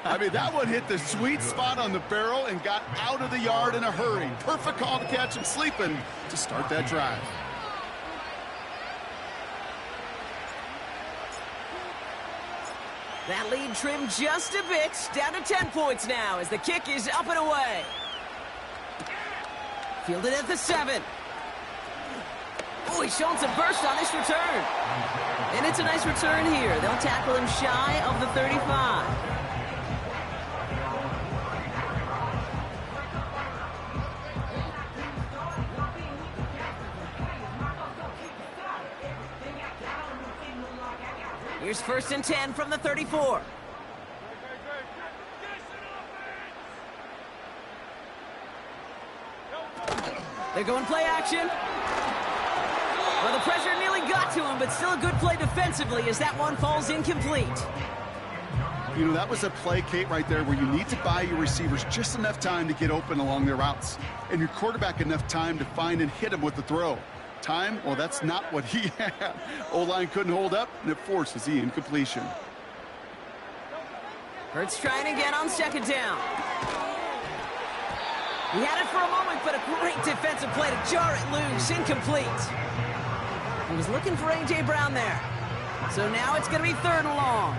I mean, that one hit the sweet spot on the barrel and got out of the yard in a hurry. Perfect call to catch him sleeping to start that drive. That lead trimmed just a bit, down to 10 points now as the kick is up and away. Fielded at the 7. Oh, he's showing some burst on this return. And it's a nice return here. They'll tackle him shy of the 35. Here's first and 10 from the 34. They're going play action. Well, the pressure nearly got to him, but still a good play defensively as that one falls incomplete. You know, that was a play, Kate, right there where you need to buy your receivers just enough time to get open along their routes. And your quarterback enough time to find and hit him with the throw. Time? Well, that's not what he had. O-line couldn't hold up, and it forces the incompletion. Hurts trying again on second down. He had it for a moment, but a great defensive play to jar it loose. Incomplete. He was looking for A.J. Brown there. So now it's going to be 3rd and long.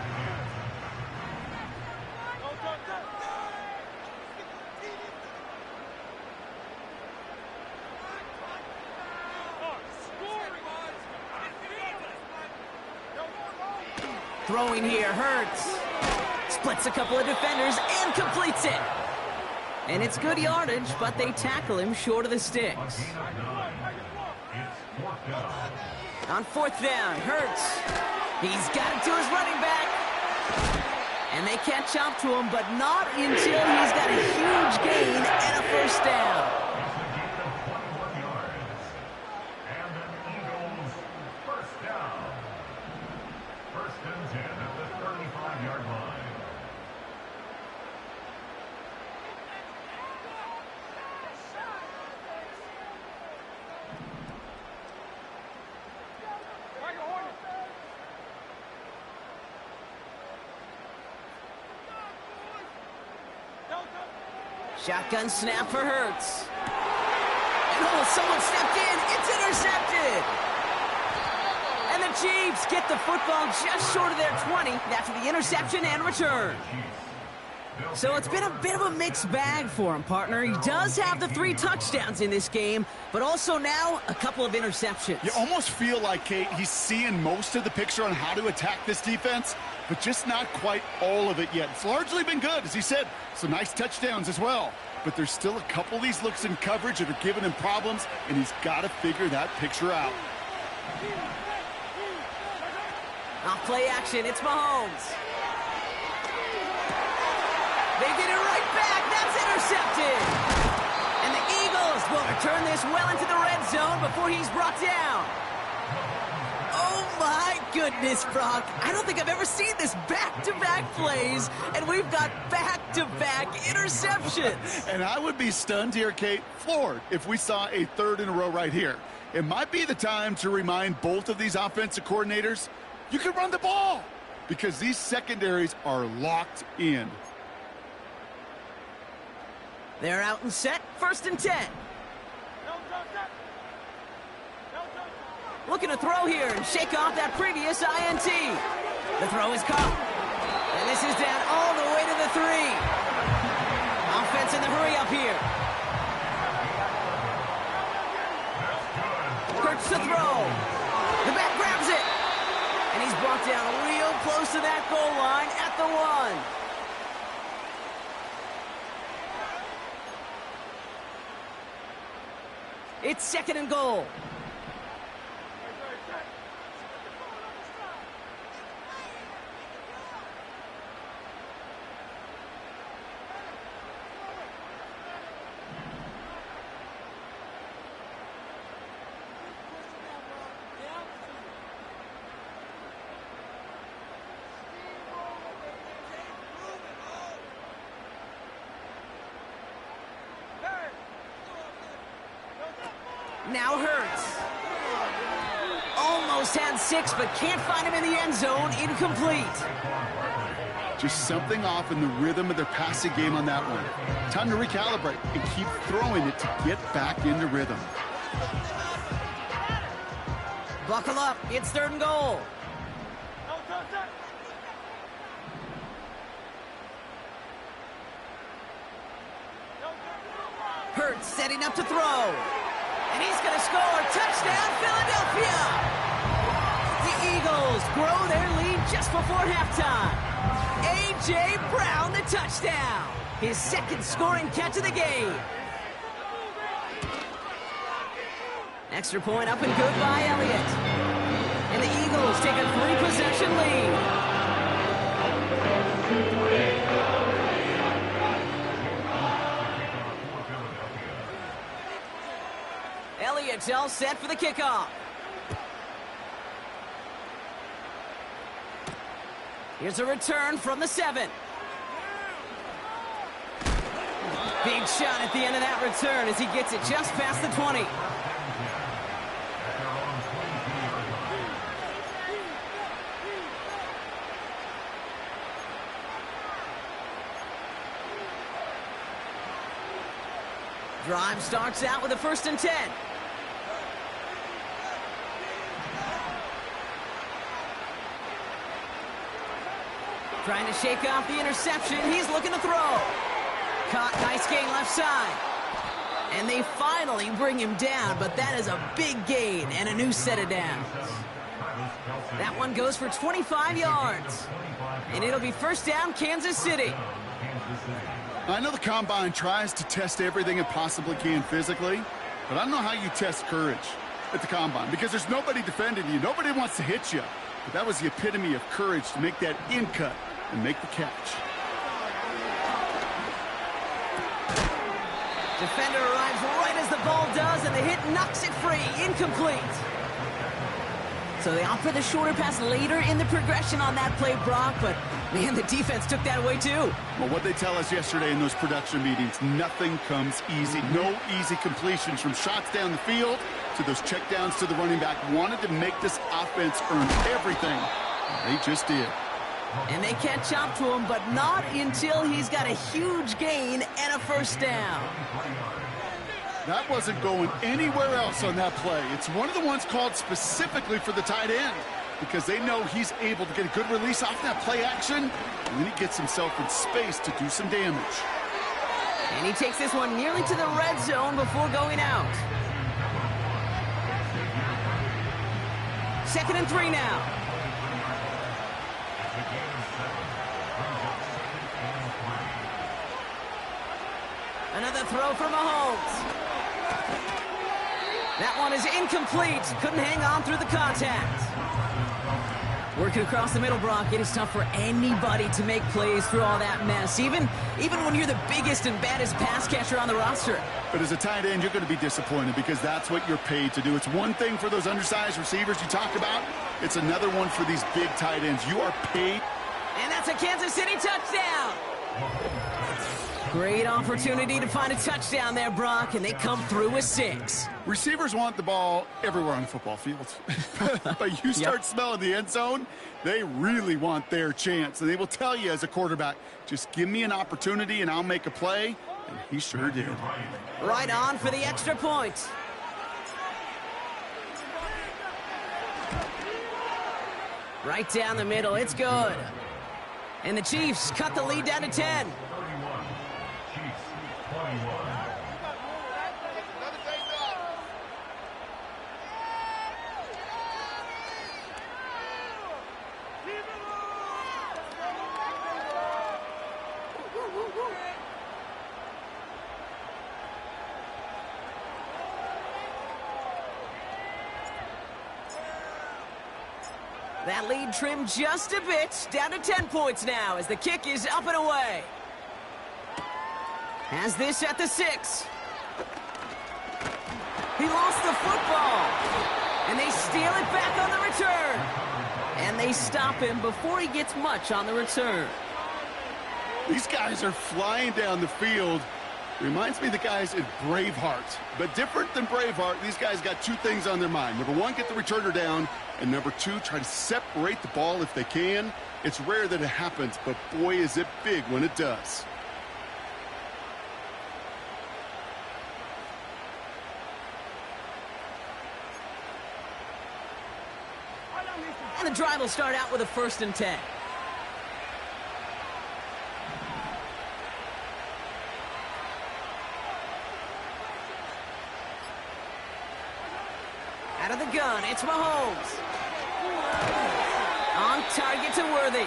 Throwing here, Hurts. Splits a couple of defenders and completes it. And it's good yardage, but they tackle him short of the sticks. On 4th down, Hurts. He's got it to his running back. And they catch up to him, but not until he's got a huge gain and a first down. Shotgun snap for Hurts. And oh, someone stepped in. It's intercepted. And the Chiefs get the football just short of their 20 after the interception and return. So it's been a bit of a mixed bag for him, partner. He does have the 3 touchdowns in this game, but also now a couple of interceptions. You almost feel like, Kate, he's seeing most of the picture on how to attack this defense, but just not quite all of it yet. It's largely been good, as he said. Some nice touchdowns as well. But there's still a couple of these looks in coverage that are giving him problems, and he's got to figure that picture out. Off play action, it's Mahomes. They get it right back. That's intercepted. And the Eagles will return this well into the red zone before he's brought down. Oh, my goodness, Brock. I don't think I've ever seen this back-to-back plays, and we've got back-to-back interceptions. And I would be stunned here, Kate, floored, if we saw a 3rd in a row right here. It might be the time to remind both of these offensive coordinators, you can run the ball, because these secondaries are locked in. They're out and set, 1st and 10. Looking to throw here and shake off that previous INT. The throw is caught. And this is down all the way to the 3. Offense in the hurry up here. Hurts to throw. The back grabs it. And he's brought down real close to that goal line at the 1. It's 2nd and goal. Now Hurts. Almost had 6, but can't find him in the end zone. Incomplete. Just something off in the rhythm of their passing game on that one. Time to recalibrate and keep throwing it to get back into rhythm. Buckle up. It's 3rd and goal. Hurts setting up to throw. And he's going to score. Touchdown, Philadelphia! The Eagles grow their lead just before halftime. A.J. Brown, the touchdown. His 2nd scoring catch of the game. Extra point up and good by Elliott. And the Eagles take a 3-possession lead. Elliott's all set for the kickoff. Here's a return from the 7. Big shot at the end of that return as he gets it just past the 20. Drive starts out with a 1st and 10. Trying to shake off the interception. He's looking to throw. Caught, nice gain left side. And they finally bring him down, but that is a big gain and a new set of downs. That one goes for 25 yards. And it'll be 1st down, Kansas City. I know the Combine tries to test everything it possibly can physically, but I don't know how you test courage at the Combine, because there's nobody defending you. Nobody wants to hit you. But that was the epitome of courage to make that in cut and make the catch. Defender arrives right as the ball does, and the hit knocks it free. Incomplete. So they opt for the shorter pass later in the progression on that play, Brock, but man, the defense took that away too. Well, what they tell us yesterday in those production meetings, nothing comes easy. No easy completions from shots down the field to those checkdowns to the running back. Wanted to make this offense earn everything. They just did. And they catch up to him, but not until he's got a huge gain and a 1st down. That wasn't going anywhere else on that play. It's one of the ones called specifically for the tight end. because they know he's able to get a good release off that play action, and then he gets himself in space to do some damage. And he takes this one nearly to the red zone before going out. 2nd and 3 now. Another throw for Mahomes. That one is incomplete. Couldn't hang on through the contact. Working across the middle, Brock, it is tough for anybody to make plays through all that mess, even when you're the biggest and baddest pass catcher on the roster. But as a tight end, you're going to be disappointed because that's what you're paid to do. It's one thing for those undersized receivers you talked about. It's another one for these big tight ends. You are paid. And that's a Kansas City touchdown. Great opportunity to find a touchdown there, Brock, and they come through with 6. Receivers want the ball everywhere on the football field. But you start smelling the end zone, they really want their chance. And they will tell you as a quarterback, just give me an opportunity and I'll make a play. And he sure did. Right on for the extra point. Right down the middle, it's good. And the Chiefs cut the lead down to 10. That lead trimmed just a bit, down to 10 points now as the kick is up and away. Has this at the 6. He lost the football, and they steal it back on the return. And they stop him before he gets much on the return. These guys are flying down the field. Reminds me of the guys in Braveheart. But different than Braveheart, these guys got 2 things on their mind. Number 1, get the returner down. And number 2, try to separate the ball if they can. It's rare that it happens, but boy, is it big when it does. And the drive will start out with a 1st and 10. Out of the gun, it's Mahomes. On target to Worthy.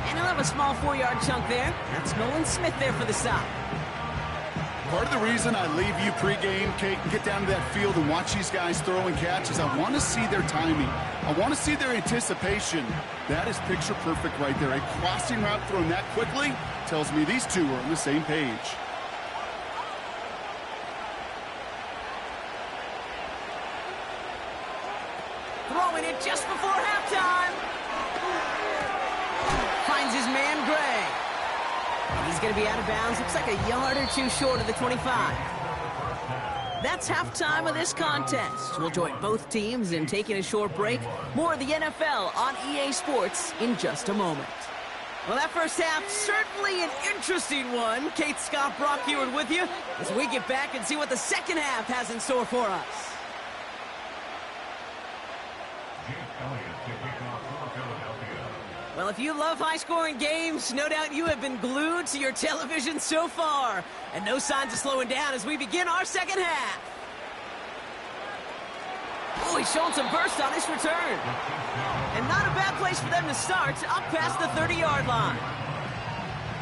And he'll have a small 4-yard chunk there. That's Nolan Smith there for the stop. Part of the reason I leave you pregame, Kate, and get down to that field and watch these guys throw and catch is I want to see their timing. I want to see their anticipation. That is picture perfect right there. A crossing route thrown that quickly tells me these two are on the same page. Throwing it just before halftime. Finds his man, Gray. And he's going to be out of bounds. Looks like a yard or 2 short of the 25. That's halftime of this contest. We'll join both teams in taking a short break. More of the NFL on EA Sports in just a moment. Well, that first half, certainly an interesting one. Kate, Scott, Brock Ewart with you as we get back and see what the second half has in store for us. Well, if you love high-scoring games, no doubt you have been glued to your television so far. And no signs of slowing down as we begin our second half. Oh, he's showing some burst on his return. And not a bad place for them to start, up past the 30-yard line.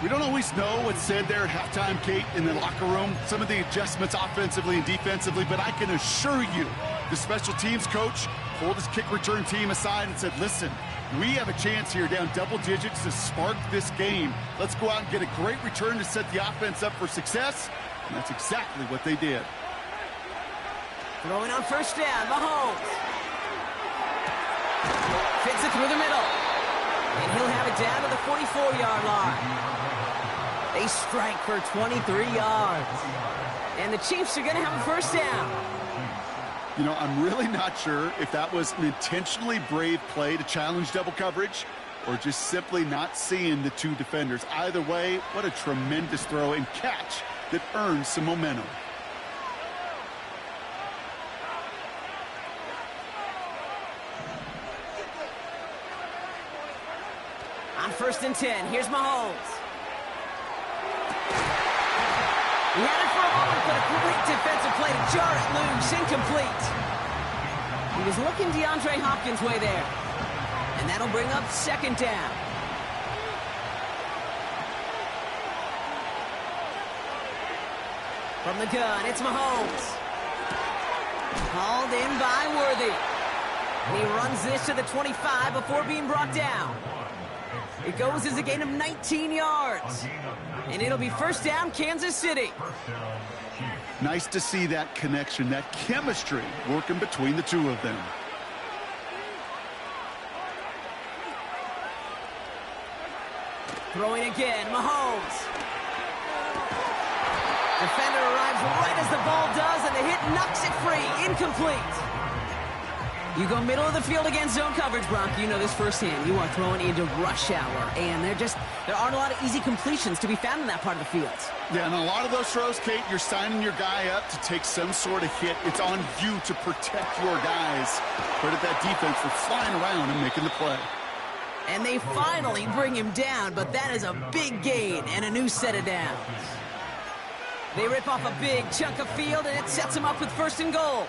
We don't always know what's said there at halftime, Kate, in the locker room. Some of the adjustments offensively and defensively, but I can assure you the special teams coach pulled his kick return team aside and said, listen, we have a chance here down double digits to spark this game. Let's go out and get a great return to set the offense up for success. And that's exactly what they did. Throwing on first down, Mahomes. Fits it through the middle. And he'll have it down to the 44-yard line. They strike for 23 yards. And the Chiefs are going to have a first down. You know, I'm really not sure if that was an intentionally brave play to challenge double coverage or just simply not seeing the 2 defenders. Either way, what a tremendous throw and catch that earns some momentum. On 1st and 10, here's Mahomes. He had it for a moment, but a great defensive play to jar it loose. Incomplete. He was looking DeAndre Hopkins' way there. And that'll bring up 2nd down. From the gun, it's Mahomes. Called in by Worthy. And he runs this to the 25 before being brought down. It goes as a gain of 19 yards. And it'll be 1st down, Kansas City. Nice to see that connection, that chemistry working between the two of them. Throwing again, Mahomes. Defender arrives right as the ball does, and the hit knocks it free. Incomplete. You go middle of the field against zone coverage, Brock. You know this firsthand. You are throwing into rush hour, and there aren't a lot of easy completions to be found in that part of the field. Yeah, and a lot of those throws, Kate, you're signing your guy up to take some sort of hit. It's on you to protect your guys. Credit that defense for flying around and making the play. And they finally bring him down, but that is a big gain and a new set of downs. They rip off a big chunk of field, and it sets them up with 1st and goal.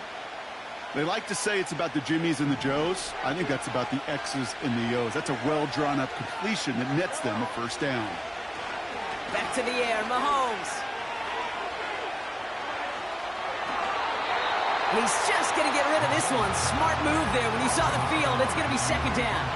They like to say it's about the Jimmies and the Joes. I think that's about the X's and the O's. That's a well-drawn-up completion that nets them a 1st down. Back to the air, Mahomes. And he's just going to get rid of this one. Smart move there. When you saw the field, it's going to be 2nd down.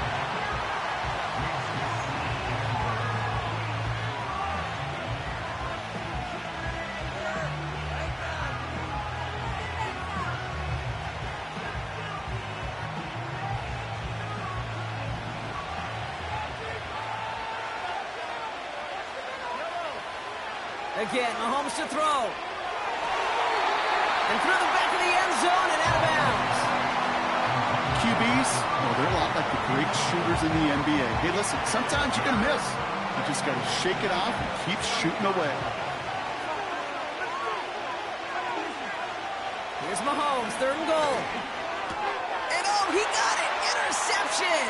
Again, Mahomes to throw. And through the back of the end zone and out of bounds. QBs, well, they're a lot like the great shooters in the NBA. Hey, listen, sometimes you're going to miss. You just got to shake it off and keep shooting away. Here's Mahomes, 3rd and goal. And oh, he got it! Interception!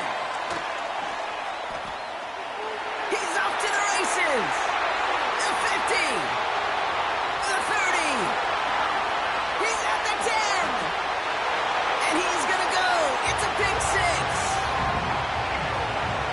He's off to the races! The 50! The 30! He's at the 10! And he's gonna go! It's a pick 6!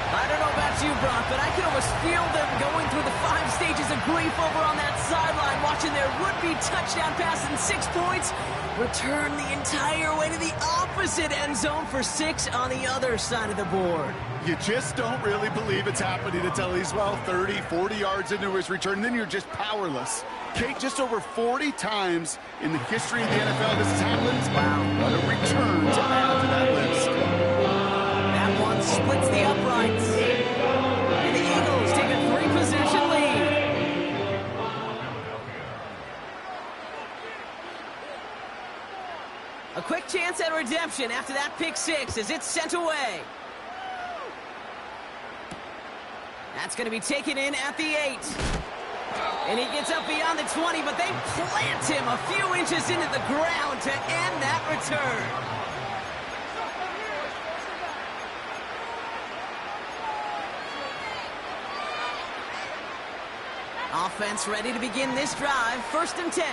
I don't know about you, Brock, but I can almost feel them going through the 5 stages of grief over on that sideline, watching their would-be touchdown pass in 6 points return the entire way to the opposite end zone for 6 on the other side of the board. You just don't really believe it's happening until he's, well, 30, 40 yards into his return, and then you're just powerless. Kate, just over 40 times in the history of the NFL this has happened. Wow, what a return to add to that list. That one splits the uprights. And the Eagles take a 3-possession lead. A quick chance at redemption after that pick 6 as it's sent away. That's going to be taken in at the 8. And he gets up beyond the 20, but they plant him a few inches into the ground to end that return. Offense ready to begin this drive. 1st and 10.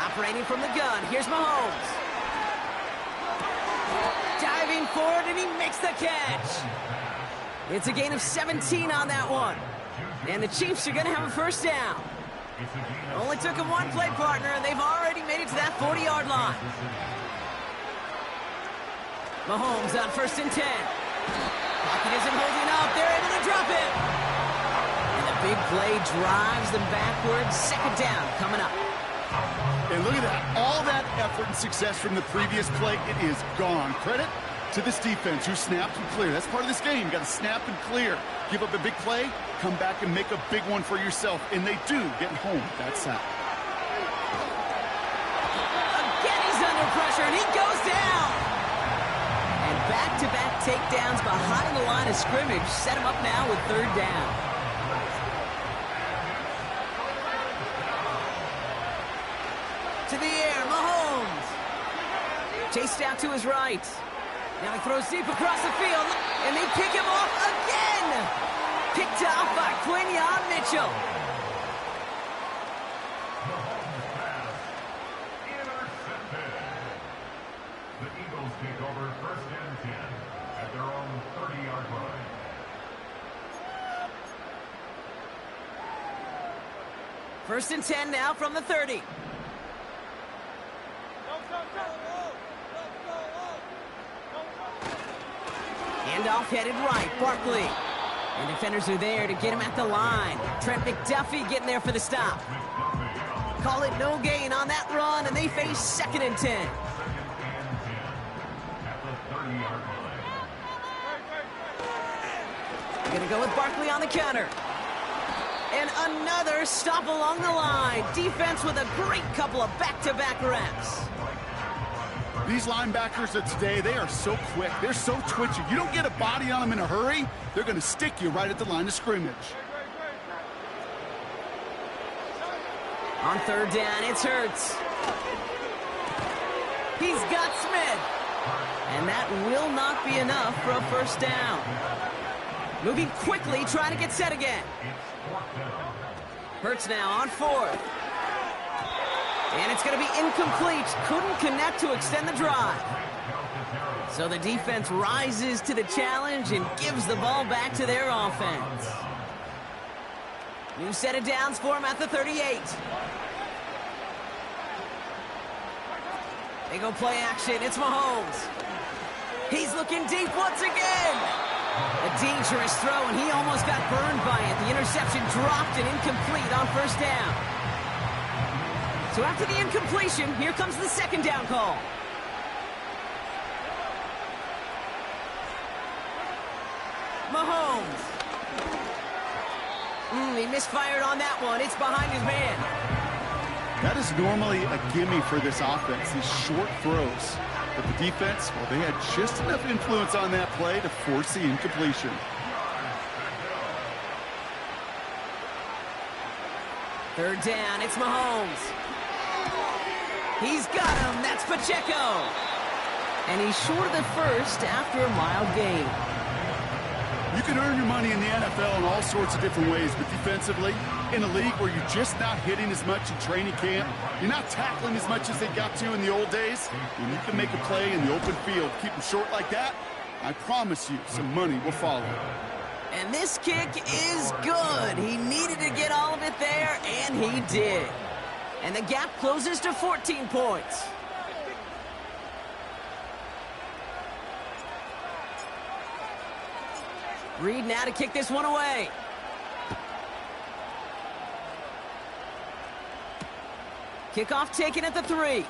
Operating from the gun, here's Mahomes. Diving forward, and he makes the catch. It's a gain of 17 on that one. And the Chiefs are going to have a 1st down. Only took him one play partner, and they've already made it to that 40-yard line. Mahomes on 1st and 10. Pocket isn't holding up. They're able to drop it. And the big play drives them backwards. 2nd down coming up. And look at that. All that effort and success from the previous play, it is gone. Credit to this defense who snapped and cleared. That's part of this game. You got to snap and clear. Give up a big play, come back and make a big one for yourself. And they do get home with that sack. Again, he's under pressure, and he goes down. And back-to-back takedowns behind the line of scrimmage set him up now with 3rd down. To the air, Mahomes. Chased out to his right. Now he throws deep across the field, and they pick him off again! Picked off by Quinyon Mitchell. Intercepted. The Eagles take over first and 10 at their own 30-yard line. First and 10 now from the 30. Handoff headed right, Barkley. And defenders are there to get him at the line. Trent McDuffie getting there for the stop. Call it no gain on that run, and they face second and 10. At the 30-yard line. Gonna go with Barkley on the counter. And another stop along the line. Defense with a great couple of back-to-back reps. These linebackers of today, they are so quick. They're so twitchy. You don't get a body on them in a hurry, they're going to stick you right at the line of scrimmage. On third down, it's Hurts. He's got Smith. And that will not be enough for a first down. Moving quickly, trying to get set again. Hurts now on fourth. And it's going to be incomplete. Couldn't connect to extend the drive. So the defense rises to the challenge and gives the ball back to their offense. New set of downs for him at the 38. They go play action. It's Mahomes. He's looking deep once again. A dangerous throw, and he almost got burned by it. The interception dropped and incomplete on first down. So after the incompletion, here comes the second down call. Mahomes. He misfired on that one. It's behind his man. That is normally a gimme for this offense, these short throws. But the defense, well, they had just enough influence on that play to force the incompletion. Third down, it's Mahomes. He's got him. That's Pacheco. And he's short of the first after a mild gain. You can earn your money in the NFL in all sorts of different ways, but defensively, in a league where you're just not hitting as much in training camp, you're not tackling as much as they got to in the old days, when you can make a play in the open field, keep them short like that, I promise you some money will follow. And this kick is good. He needed to get all of it there, and he did. And the gap closes to 14 points. Reed now to kick this one away. Kickoff taken at the 3.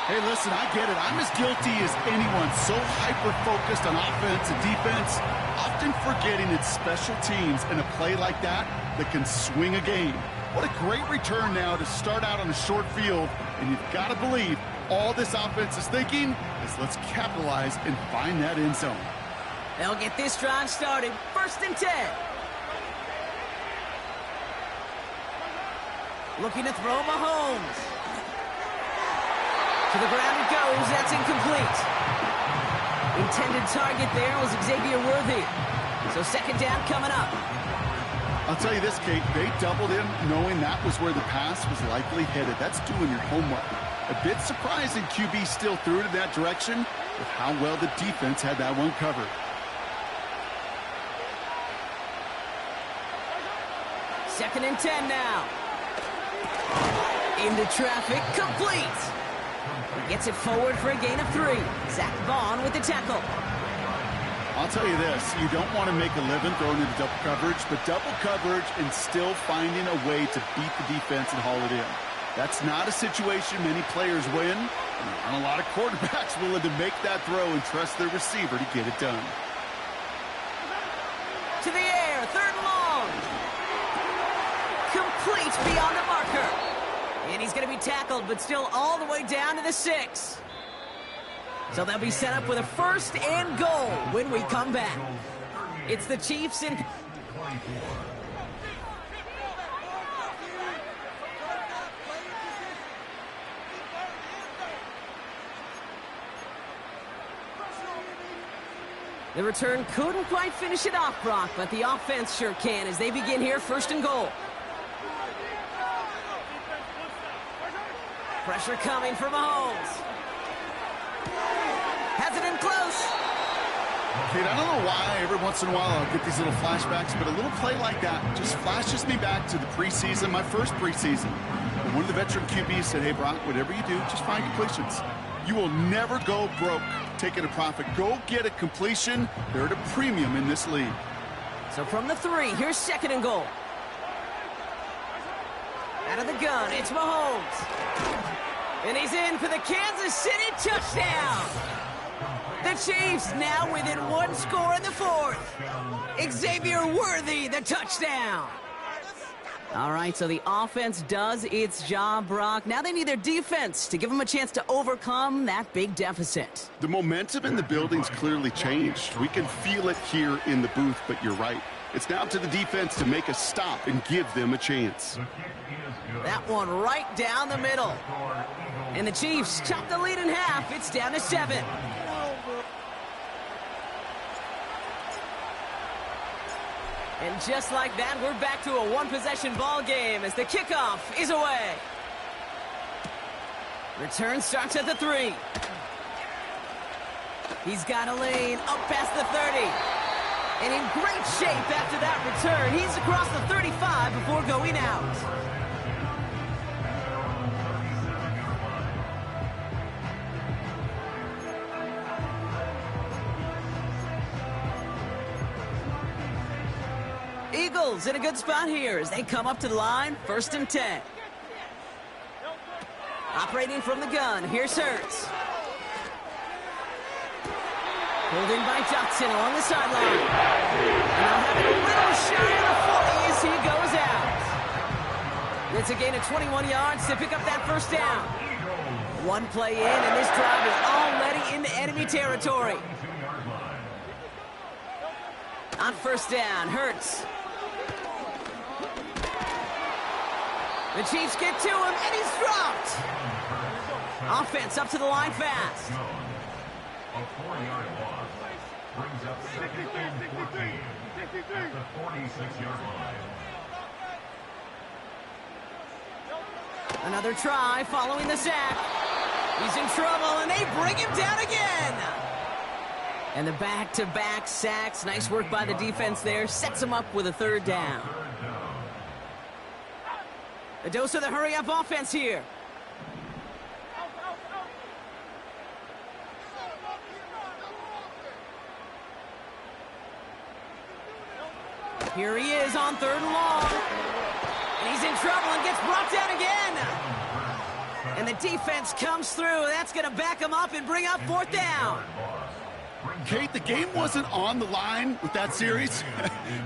Hey, listen, I get it. I'm as guilty as anyone. So hyper-focused on offense and defense, often forgetting it's special teams and a play like that can swing a game. What a great return now to start out on a short field, and you've got to believe all this offense is thinking is let's capitalize and find that end zone. They'll get this drive started. First and 10. Looking to throw Mahomes. To the ground it goes. That's incomplete. Intended target there was Xavier Worthy. So second down coming up. I'll tell you this, Kate, they doubled him knowing that was where the pass was likely headed. That's doing your homework. A bit surprising QB still threw it in that direction with how well the defense had that one covered. Second and 10 now. Into traffic, complete. He gets it forward for a gain of 3. Zach Vaughn with the tackle. I'll tell you this, you don't want to make a living throwing into double coverage, but double coverage and still finding a way to beat the defense and haul it in. That's not a situation many players win, and there aren't a lot of quarterbacks willing to make that throw and trust their receiver to get it done. To the air, third and long. Complete beyond the marker. And he's going to be tackled, but still all the way down to the 6. So they'll be set up with a first and goal when we come back. It's the Chiefs in... The return couldn't quite finish it off, Brock, but the offense sure can as they begin here, 1st and goal. Pressure coming from Mahomes. Has it in close. Kate, I don't know why every once in a while I'll get these little flashbacks, but a little play like that just flashes me back to the preseason, my first preseason. And one of the veteran QBs said, hey, Brock, whatever you do, just find completions. You will never go broke taking a profit. Go get a completion. They're at a premium in this league. So from the 3, here's 2nd and goal. Out of the gun, it's Mahomes. And he's in for the Kansas City touchdown. The Chiefs now within 1 score in the 4th. Xavier Worthy, the touchdown. All right, so the offense does its job, Brock. Now they need their defense to give them a chance to overcome that big deficit. The momentum in the building's clearly changed. We can feel it here in the booth, but you're right. It's now up to the defense to make a stop and give them a chance. That one right down the middle. And the Chiefs chop the lead in half. It's down to 7. And just like that, we're back to a 1-possession ball game as the kickoff is away. Return starts at the 3. He's got a lane up past the 30. And in great shape after that return. He's across the 35 before going out. Eagles in a good spot here as they come up to the line, 1st and 10. Operating from the gun, here's Hurts. Holding by Johnson along the sideline. And they'll have it a little shy of the 40 as he goes out. It's a gain of 21 yards to pick up that 1st down. 1 play in, and this drive is already into enemy territory. On 1st down, Hurts. The Chiefs get to him, and he's dropped. Offense up to the line fast. A 4-yard loss brings up 2nd and 14 at the 46-yard line. Another try following the sack. He's in trouble, and they bring him down again. And the back-to-back sacks. Nice work by the defense there. Sets him up with a 3rd down. A dose of the hurry-up offense here. Here he is on 3rd and long. And he's in trouble and gets brought down again. And the defense comes through. That's going to back him up and bring up 4th down. Kate, the game wasn't on the line with that series,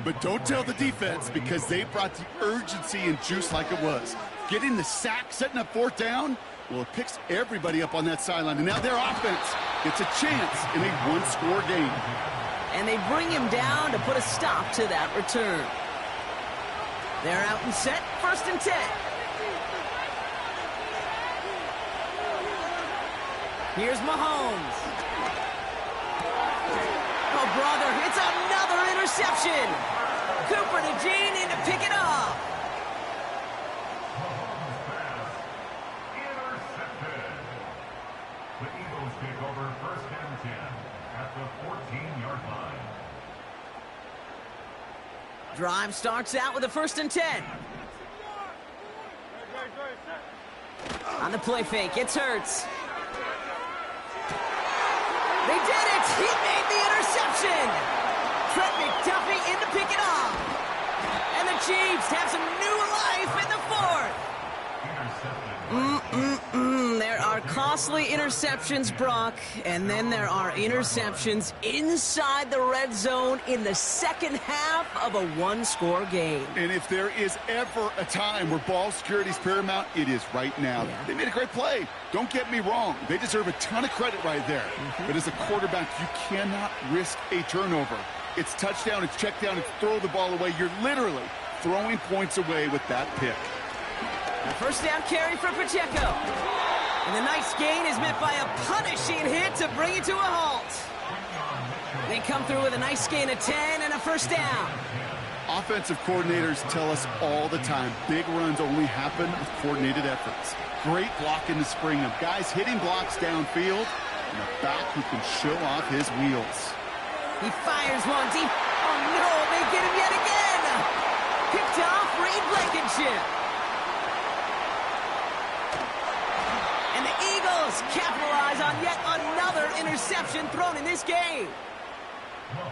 but don't tell the defense because they brought the urgency and juice like it was. Getting the sack, setting up 4th down, well, it picks everybody up on that sideline. And now their offense gets a chance in a 1-score game. And they bring him down to put a stop to that return. They're out and set, 1st and 10. Here's Mahomes. Oh, brother, it's another interception. Cooper to Jean in to pick it off. Intercepted. The Eagles take over 1st and 10 at the 14-yard line. Drive starts out with a 1st and 10. On the play fake, it's Hurts. They did it! He made the interception! Trent McDuffie in to pick it off. And the Chiefs have some new life in the 4th. There are costly interceptions, Brock, and then there are interceptions inside the red zone in the 2nd half of a 1-score game. And if there is ever a time where ball security is paramount, it is right now. Yeah. They made a great play. Don't get me wrong. They deserve a ton of credit right there. But as a quarterback, you cannot risk a turnover. It's touchdown, it's check down, it's throw the ball away. You're literally throwing points away with that pick. The 1st down carry for Pacheco. And the nice gain is met by a punishing hit to bring it to a halt. They come through with a nice gain of 10 and a first down. Offensive coordinators tell us all the time, big runs only happen with coordinated efforts. Great blocking to spring them. Guys hitting blocks downfield, and a back who can show off his wheels. He fires one deep. Oh, no, they get him yet again. Picked off Reed Blankenship. And the Eagles capitalize on yet another interception thrown in this game.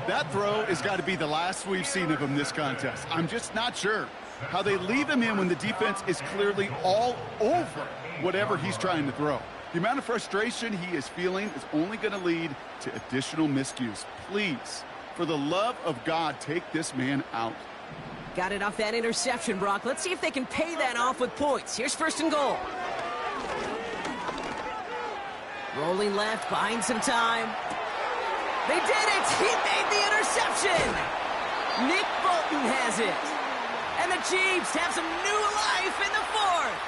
That throw has got to be the last we've seen of him this contest. I'm just not sure how they leave him in when the defense is clearly all over whatever he's trying to throw. The amount of frustration he is feeling is only going to lead to additional miscues. Please, for the love of God, take this man out. Got it off that interception, Brock. Let's see if they can pay that off with points. Here's first and goal. Rolling left, buying some time. They did it! He made the interception! Nick Bolton has it. And the Chiefs have some new life in the fourth.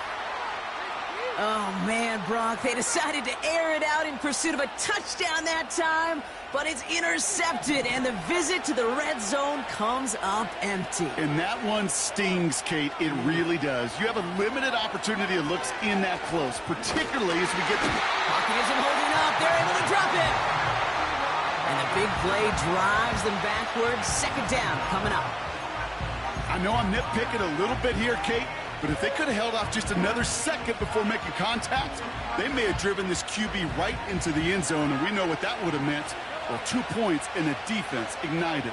Oh, man, Brock, they decided to air it out in pursuit of a touchdown that time, but it's intercepted, and the visit to the red zone comes up empty. And that one stings, Kate. It really does. You have a limited opportunity that looks in that close, particularly as we get to... Pocket isn't holding up. They're able to drop it. And the big play drives them backwards. Second down coming up. I know I'm nitpicking a little bit here, Kate, but if they could have held off just another second before making contact, they may have driven this QB right into the end zone, and we know what that would have meant. Well, 2 points and the defense ignited.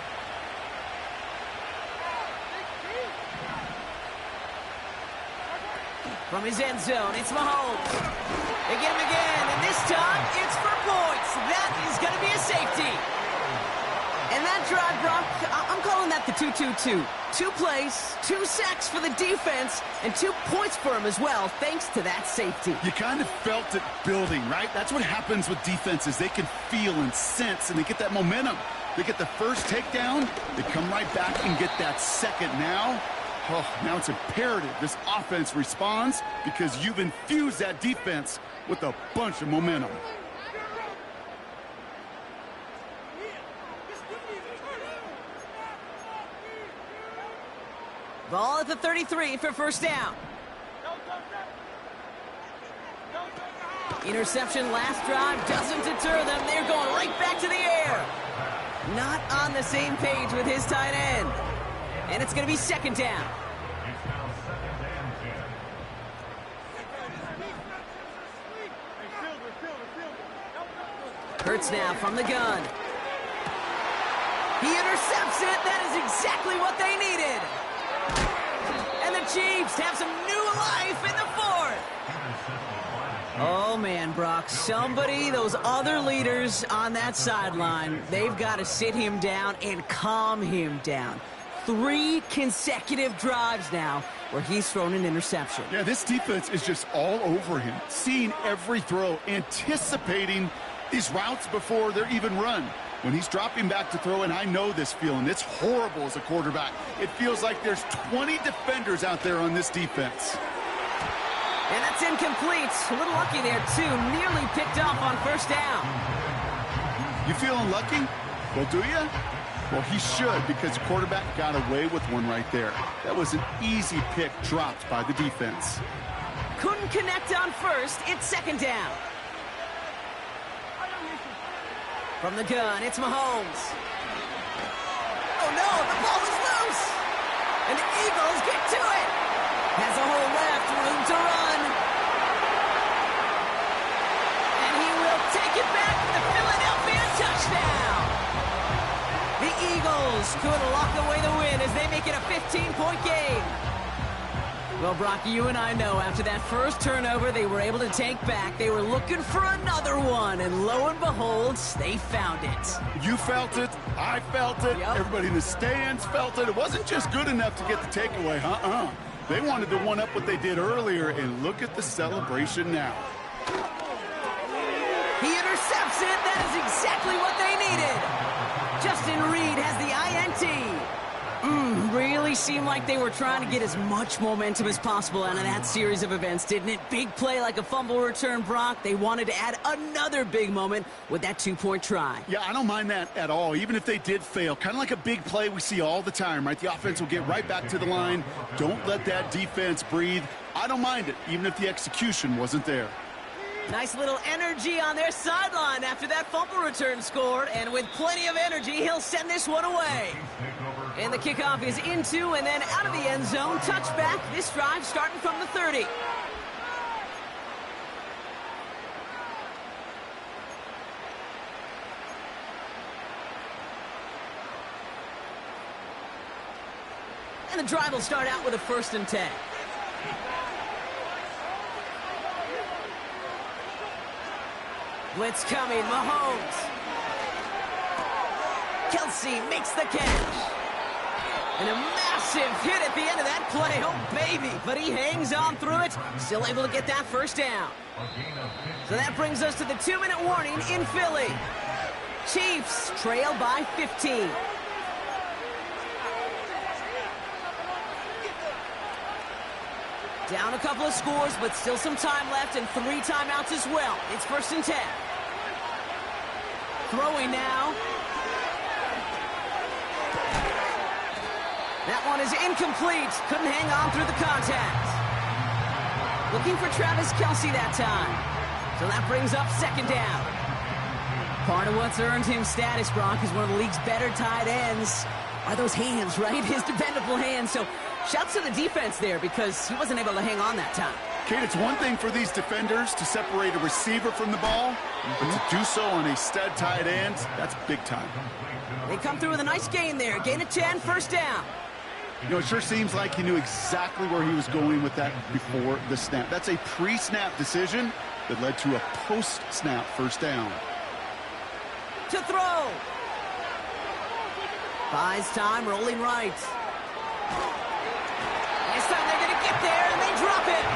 From his end zone, it's Mahomes. They get him again, and this time it's for points. That is going to be a safety. And that drive, Brock, I'm calling that the 2-2-2. 2 plays, 2 sacks for the defense, and 2 points for him as well, thanks to that safety. You kind of felt it building, right? That's what happens with defenses. They can feel and sense, and they get that momentum. They get the first takedown, they come right back and get that second. Now it's imperative this offense responds because you've infused that defense with a bunch of momentum. Ball at the 33 for first down. Interception last drive doesn't deter them. They're going right back to the air. Not on the same page with his tight end. And it's going to be second down. It's now second and 10. Hurts now from the gun. He intercepts it. That is exactly what they needed. And the Chiefs have some new life in the fourth. Oh, man, Brock, those other leaders on that sideline, they've got to sit him down and calm him down. 3 consecutive drives now where he's thrown an interception. Yeah, this defense is just all over him, seeing every throw, anticipating these routes before they're even run. When he's dropping back to throw, and I know this feeling, it's horrible as a quarterback. It feels like there's 20 defenders out there on this defense. And that's incomplete. A little lucky there, too. Nearly picked off on first down. You feeling lucky? Well, do you? Well, he should, because the quarterback got away with one right there. That was an easy pick dropped by the defense. Couldn't connect on first. It's second down. From the gun, it's Mahomes. Oh, no, the ball is loose. And the Eagles get to it. Has a hole left, room to run. And he will take it back for the Philadelphia touchdown. The Eagles could lock away the win as they make it a 15-point game. Well, Brock, you and I know after that first turnover they were able to take back. They were looking for another one, and lo and behold, they found it. You felt it. I felt it. Yep. Everybody in the stands felt it. It wasn't just good enough to get the takeaway. They wanted to one-up what they did earlier, and look at the celebration now. He intercepts it. That is exactly what they needed. Justin Reed has the INT. Really seemed like they were trying to get as much momentum as possible out of that series of events, didn't it? Big play like a fumble return, Brock. They wanted to add another big moment with that two-point try. Yeah, I don't mind that at all, even if they did fail. Kind of like a big play we see all the time, right? The offense will get right back to the line. Don't let that defense breathe. I don't mind it, even if the execution wasn't there. Nice little energy on their sideline after that fumble return scored, and with plenty of energy, he'll send this one away. And the kickoff is into and then out of the end zone. Touchback, this drive starting from the 30. And the drive will start out with a 1st and 10. Blitz coming, Mahomes. Kelsey makes the catch. And a massive hit at the end of that play. Oh, baby. But he hangs on through it. Still able to get that 1st down. So that brings us to the 2-minute warning in Philly. Chiefs trail by 15. Down a couple of scores, but still some time left and 3 timeouts as well. It's 1st and 10. Throwing now. That one is incomplete. Couldn't hang on through the contact. Looking for Travis Kelsey that time. So that brings up 2nd down. Part of what's earned him status, Brock, is one of the league's better tight ends. Are those hands, right? His dependable hands. So shouts to the defense there because he wasn't able to hang on that time. Kate, it's one thing for these defenders to separate a receiver from the ball, but to do so on a stud tight end, that's big time. They come through with a nice gain there. Gain of 10, 1st down. You know, it sure seems like he knew exactly where he was going with that before the snap. That's a pre-snap decision that led to a post-snap 1st down. To throw. Buys time, rolling right. This time they're going to get there, and they drop it.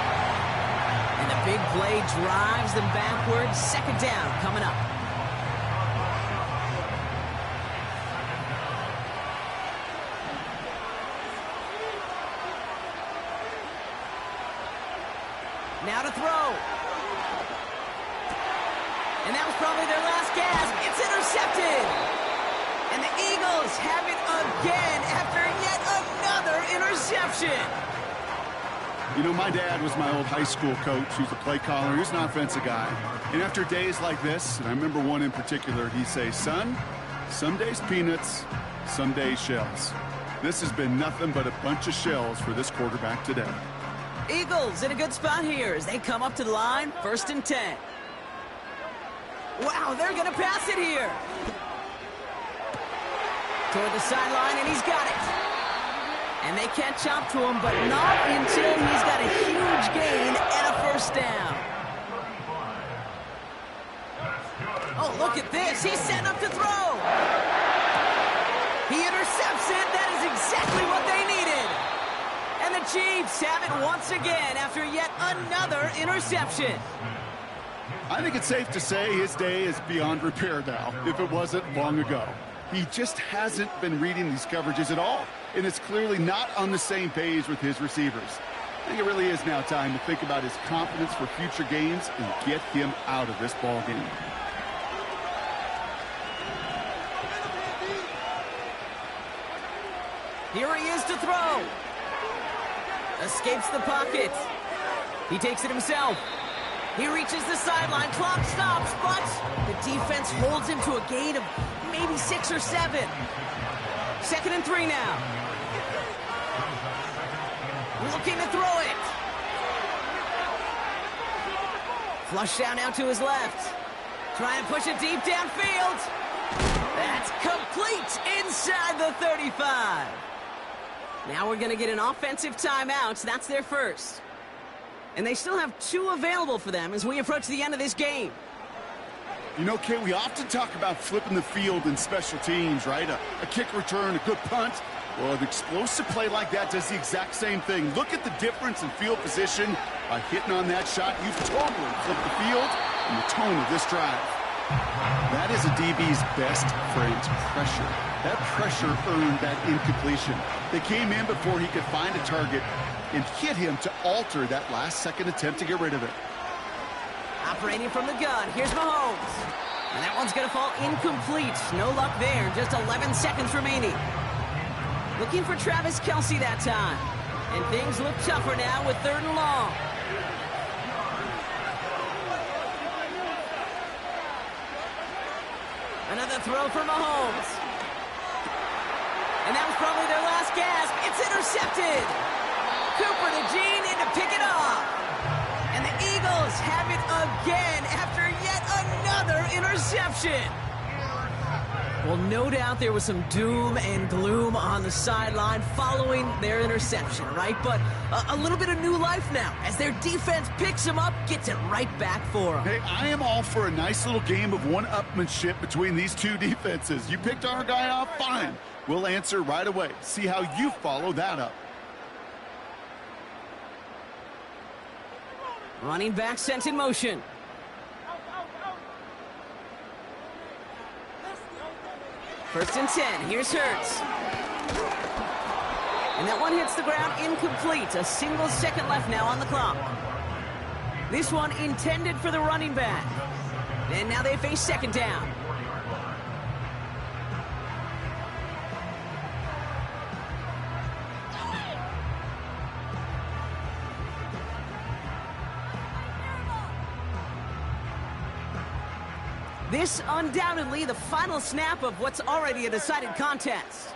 And the big play drives them backwards. 2nd down coming up. Now to throw. And that was probably their last gasp. It's intercepted. And the Eagles have it again after yet another interception. You know, my dad was my old high school coach. He was a play caller. He was an offensive guy. And after days like this, and I remember one in particular, he'd say, son, some days peanuts, some days shells. This has been nothing but a bunch of shells for this quarterback today. Eagles in a good spot here as they come up to the line. 1st and 10. Wow, they're going to pass it here. Toward the sideline, and he's got it. And they catch up to him, but not until he's got a huge gain and a 1st down. Oh, look at this. He's setting up to throw. He intercepts it. That is exactly what they needed. And the Chiefs have it once again after yet another interception. I think it's safe to say his day is beyond repair now, if it wasn't long ago. He just hasn't been reading these coverages at all, and it's clearly not on the same page with his receivers. I think it really is now time to think about his confidence for future games and get him out of this ball game. Here he is to throw. Escapes the pocket. He takes it himself. He reaches the sideline. Clock stops, but the defense holds him to a gain of maybe 6 or 7. 2nd and 3 now. Looking to throw it. Flush down now to his left. Trying to push it deep downfield. That's complete inside the 35. Now we're going to get an offensive timeout. That's their first. And they still have 2 available for them as we approach the end of this game. You know, Kate, we often talk about flipping the field in special teams, right? A kick return, a good punt. Well, an explosive play like that does the exact same thing. Look at the difference in field position. By hitting on that shot, you've totally flipped the field and the tone of this drive. That is a DB's best friend, pressure. That pressure earned that incompletion. They came in before he could find a target and hit him to alter that last-second attempt to get rid of it. Operating from the gun, here's Mahomes. And that one's going to fall incomplete. No luck there, just 11 seconds remaining. Looking for Travis Kelce that time. And things look tougher now with 3rd and long. Another throw for Mahomes. And that was probably their last gasp. It's intercepted. Cooper to Gene in to pick it off. And the Eagles have it again after yet another interception. Well, no doubt there was some doom and gloom on the sideline following their interception, right? But a little bit of new life now as their defense picks them up, gets it right back for them. Hey, I am all for a nice little game of one-upmanship between these two defenses. You picked our guy off, fine. We'll answer right away. See how you follow that up. Running back sent in motion. First and 10. Here's Hurts. And that one hits the ground incomplete. A single second left now on the clock. This one intended for the running back. And now they face 2nd down. This undoubtedly the final snap of what's already a decided contest.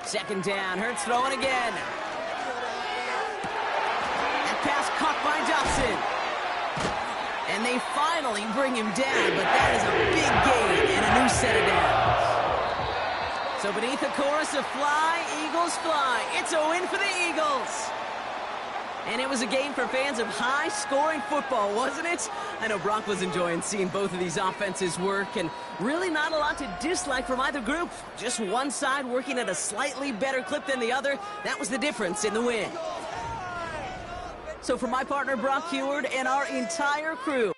Second down, Hurts throwing again. That pass caught by Dobson. And they finally bring him down, but that is a big gain and a new set of downs. So beneath the chorus of fly, Eagles fly. It's a win for the Eagles. And it was a game for fans of high-scoring football, wasn't it? I know Brock was enjoying seeing both of these offenses work, and really not a lot to dislike from either group. Just one side working at a slightly better clip than the other. That was the difference in the win. So for my partner, Brock Heward, and our entire crew,